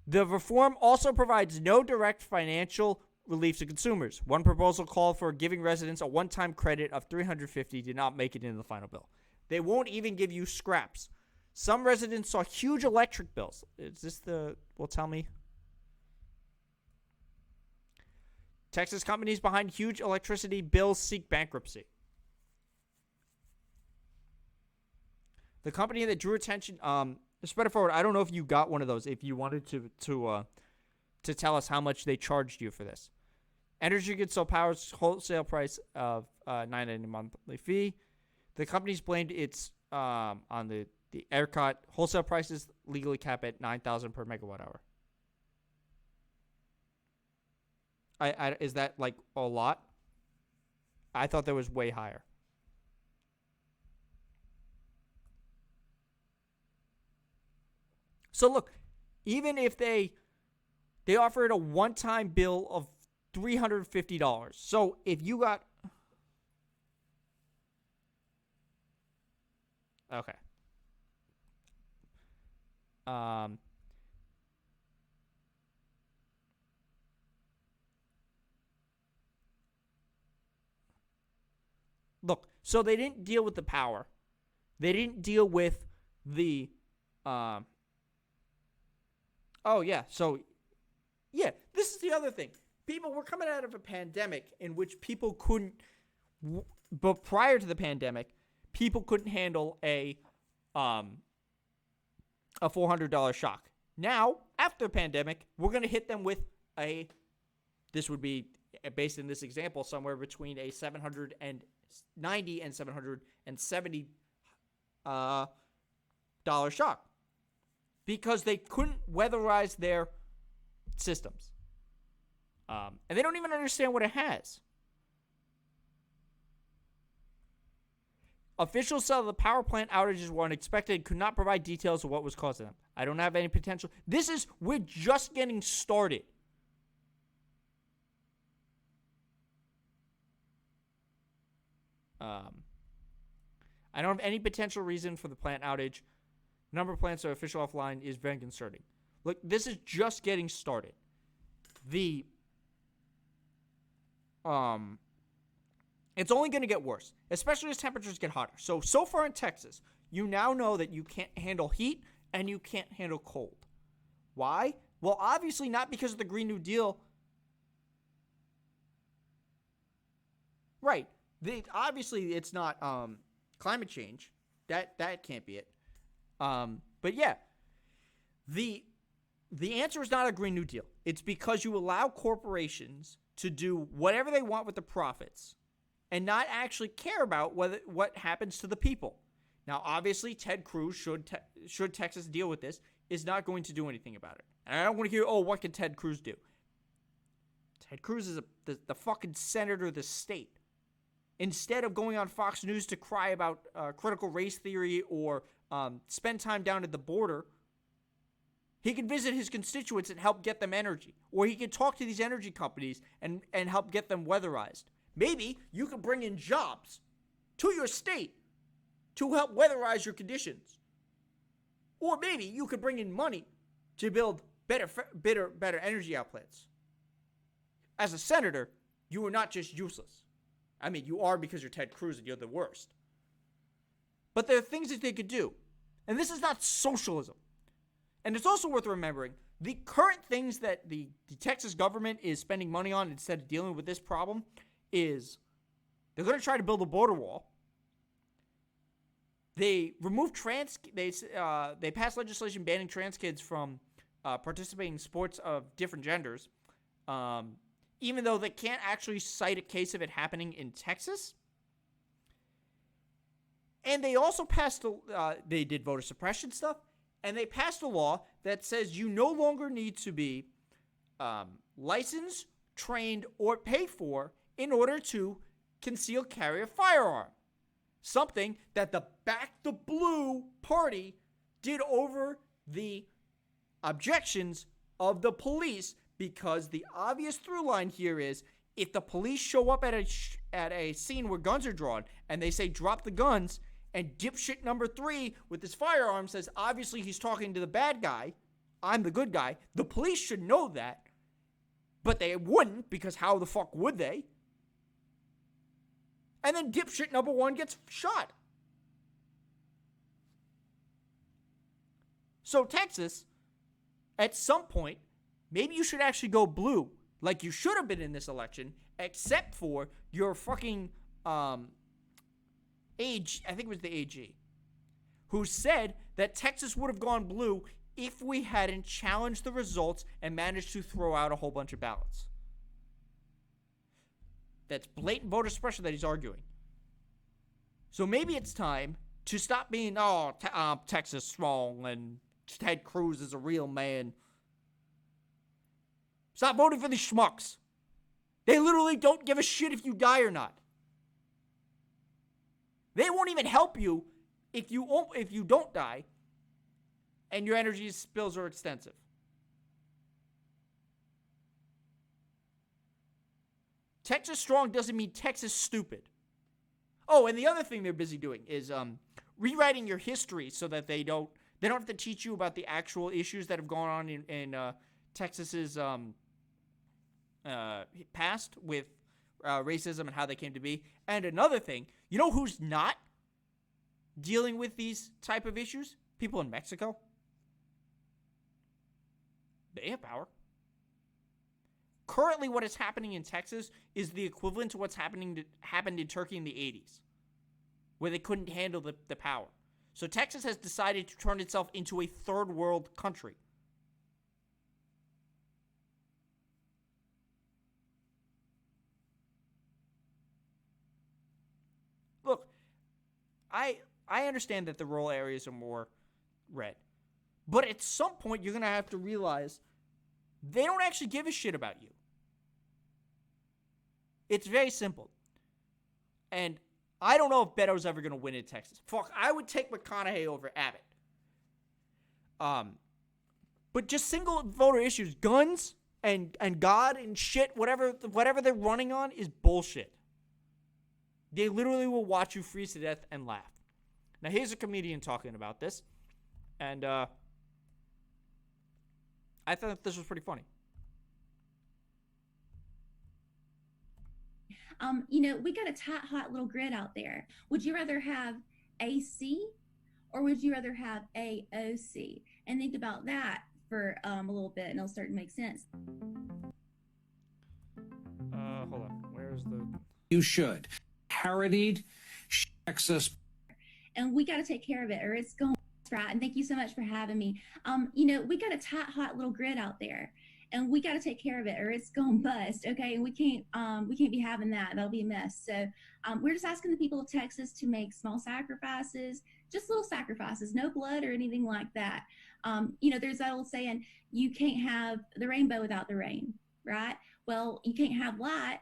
The reform also provides no direct financial relief to consumers. One proposal called for giving residents a one-time credit of $350 did not make it into the final bill. They won't even give you scraps. Some residents saw huge electric bills. Is this the... Well, tell me. Texas companies behind huge electricity bills seek bankruptcy. The company that drew attention... to spread it forward, I don't know if you got one of those, if you wanted to tell us how much they charged you for this. Energy Goods sold Power's wholesale price of $9.90 monthly fee. The company's blamed its on the ERCOT wholesale prices legally cap at $9,000 per megawatt hour. Is that like a lot? I thought that was way higher. So look, even if they offered a one-time bill of $350. So if you got... Okay. Look, so they didn't deal with the power. They didn't deal with the... Oh, yeah. So, yeah, this is the other thing. People were coming out of a pandemic in which people couldn't, but prior to the pandemic, people couldn't handle a $400 shock. Now, after the pandemic, we're going to hit them with this would be, based in this example, somewhere between a $790 and $770 dollar shock. Because they couldn't weatherize their systems. And they don't even understand what it has. Officials said the power plant outages were unexpected and could not provide details of what was causing them. I don't have any potential. We're just getting started. I don't have any potential reason for the plant outage. Number of plants that are official offline is very concerning. Look, this is just getting started. It's only going to get worse, especially as temperatures get hotter. So far in Texas, you now know that you can't handle heat and you can't handle cold. Why? Well, obviously not because of the Green New Deal. Right. Obviously, it's not climate change. That can't be it. But yeah, the answer is not a Green New Deal. It's because you allow corporations to do whatever they want with the profits and not actually care about what happens to the people. Now, obviously, Ted Cruz, should Texas deal with this, is not going to do anything about it. And I don't want to hear, what can Ted Cruz do? Ted Cruz is the fucking senator of the state. Instead of going on Fox News to cry about critical race theory or spend time down at the border, he can visit his constituents and help get them energy. Or he can talk to these energy companies and help get them weatherized. Maybe you could bring in jobs to your state to help weatherize your conditions. Or maybe you could bring in money to build better energy outlets. As a senator, you are not just useless. I mean, you are because you're Ted Cruz and you're the worst. But there are things that they could do. And this is not socialism. And it's also worth remembering, the current things that the Texas government is spending money on instead of dealing with this problem is they're going to try to build a border wall. They removed they passed legislation banning trans kids from participating in sports of different genders, even though they can't actually cite a case of it happening in Texas. And they also passed, they did voter suppression stuff, and they passed a law that says you no longer need to be licensed, trained, or paid for in order to conceal carry a firearm. Something that the Back the Blue party did over the objections of the police, because the obvious through line here is if the police show up at a scene where guns are drawn and they say drop the guns, and dipshit number 3 with his firearm says obviously he's talking to the bad guy, I'm the good guy, the police should know that, But they wouldn't, because how the fuck would they? And then dipshit number one gets shot. So Texas, at some point, maybe you should actually go blue, like you should have been in this election, except for your fucking AG, I think it was the AG, who said that Texas would have gone blue if we hadn't challenged the results and managed to throw out a whole bunch of ballots. That's blatant voter suppression that he's arguing. So maybe it's time to stop being, Texas strong and Ted Cruz is a real man. Stop voting for these schmucks. They literally don't give a shit if you die or not. They won't even help you if you don't die and your energy spills are extensive. Texas strong doesn't mean Texas stupid. Oh, and the other thing they're busy doing is rewriting your history so that they don't have to teach you about the actual issues that have gone on in Texas's past with racism and how they came to be. And another thing, you know who's not dealing with these type of issues? People in Mexico. They have power. Currently, what is happening in Texas is the equivalent to what's happened in Turkey in the 80s, where they couldn't handle the power. So Texas has decided to turn itself into a third world country. Look, I understand that the rural areas are more red, but at some point you're going to have to realize they don't actually give a shit about you. It's very simple. And I don't know if Beto's ever going to win in Texas. Fuck, I would take McConaughey over Abbott. But just single voter issues, guns and God and shit, whatever they're running on is bullshit. They literally will watch you freeze to death and laugh. Now here's a comedian talking about this, and I thought this was pretty funny. We got a tight, hot little grid out there. Would you rather have AC or would you rather have AOC? And think about that for a little bit and it'll start to make sense. Hold on. Where's the... You should. Parodied Texas. And we got to take care of it or it's going right. And thank you so much for having me. We got a tight, hot little grid out there. And we got to take care of it or it's going to bust, okay? And we can't be having that. That'll be a mess. So we're just asking the people of Texas to make small sacrifices, just little sacrifices, no blood or anything like that. There's that old saying, you can't have the rainbow without the rain, right? Well, you can't have light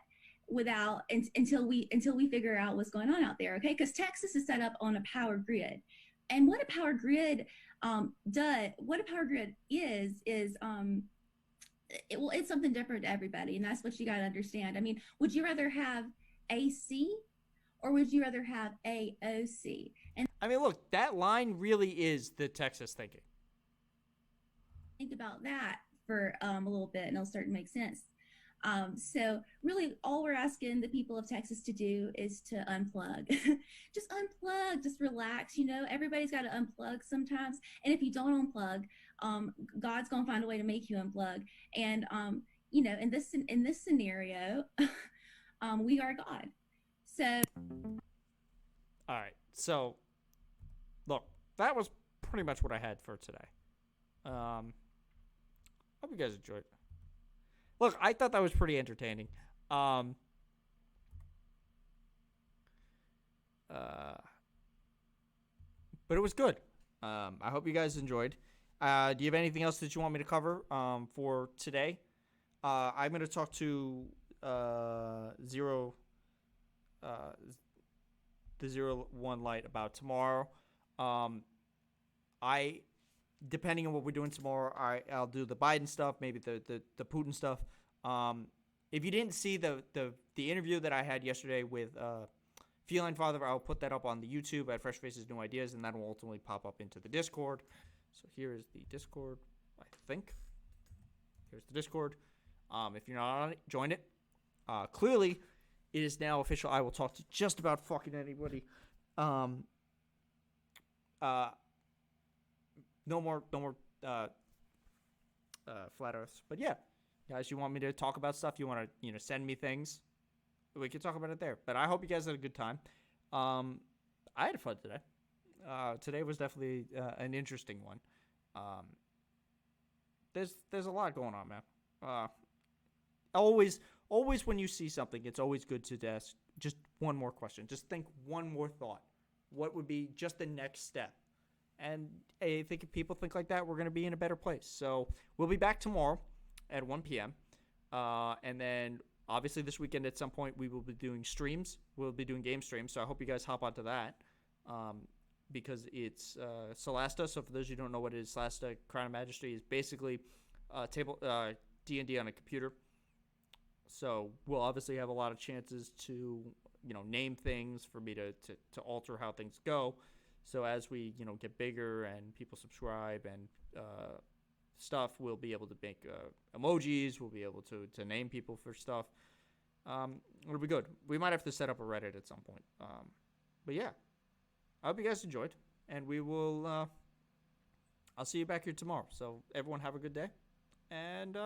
until we figure out what's going on out there, okay? Because Texas is set up on a power grid. And what a power grid is it's something different to everybody, and that's what you got to understand. I mean, would you rather have AC or would you rather have AOC? And I mean, look, that line really is the Texas thinking. Think about that for a little bit, and it'll start to make sense. So really, all we're asking the people of Texas to do is to unplug. Just unplug, just relax. Everybody's got to unplug sometimes. And if you don't unplug, God's gonna find a way to make you unplug. And in this scenario, we are God. So, all right. So, look, that was pretty much what I had for today. Hope you guys enjoyed it. Look, I thought that was pretty entertaining. But it was good. I hope you guys enjoyed. Do you have anything else that you want me to cover for today? I'm going to talk to the 01 Light about tomorrow. Depending on what we're doing tomorrow, I'll do the Biden stuff, maybe the Putin stuff. If you didn't see the interview that I had yesterday with Feline Father, I'll put that up on the YouTube at Fresh Faces New Ideas, and that will ultimately pop up into the Discord. So here is the Discord, I think. Here's the Discord. If you're not on it, join it. Clearly, it is now official. I will talk to just about fucking anybody. No more flat earths. But yeah, guys, you want me to talk about stuff? You want to, send me things? We can talk about it there. But I hope you guys had a good time. I had fun today. Today was definitely an interesting one. There's a lot going on, man. Always when you see something, it's always good to ask just one more question. Just think one more thought. What would be just the next step? And I think if people think like that, we're going to be in a better place. So we'll be back tomorrow at 1 p.m. And then obviously this weekend at some point we will be doing streams. We'll be doing game streams. So I hope you guys hop onto that because it's Solasta. So for those of you who don't know what it is, Solasta Crown of Majesty is basically table D&D on a computer. So we'll obviously have a lot of chances to, name things for me to alter how things go. So as we, get bigger and people subscribe and stuff, we'll be able to make emojis. We'll be able to name people for stuff. It'll be good. We might have to set up a Reddit at some point. But yeah, I hope you guys enjoyed. And we will, I'll see you back here tomorrow. So everyone have a good day. And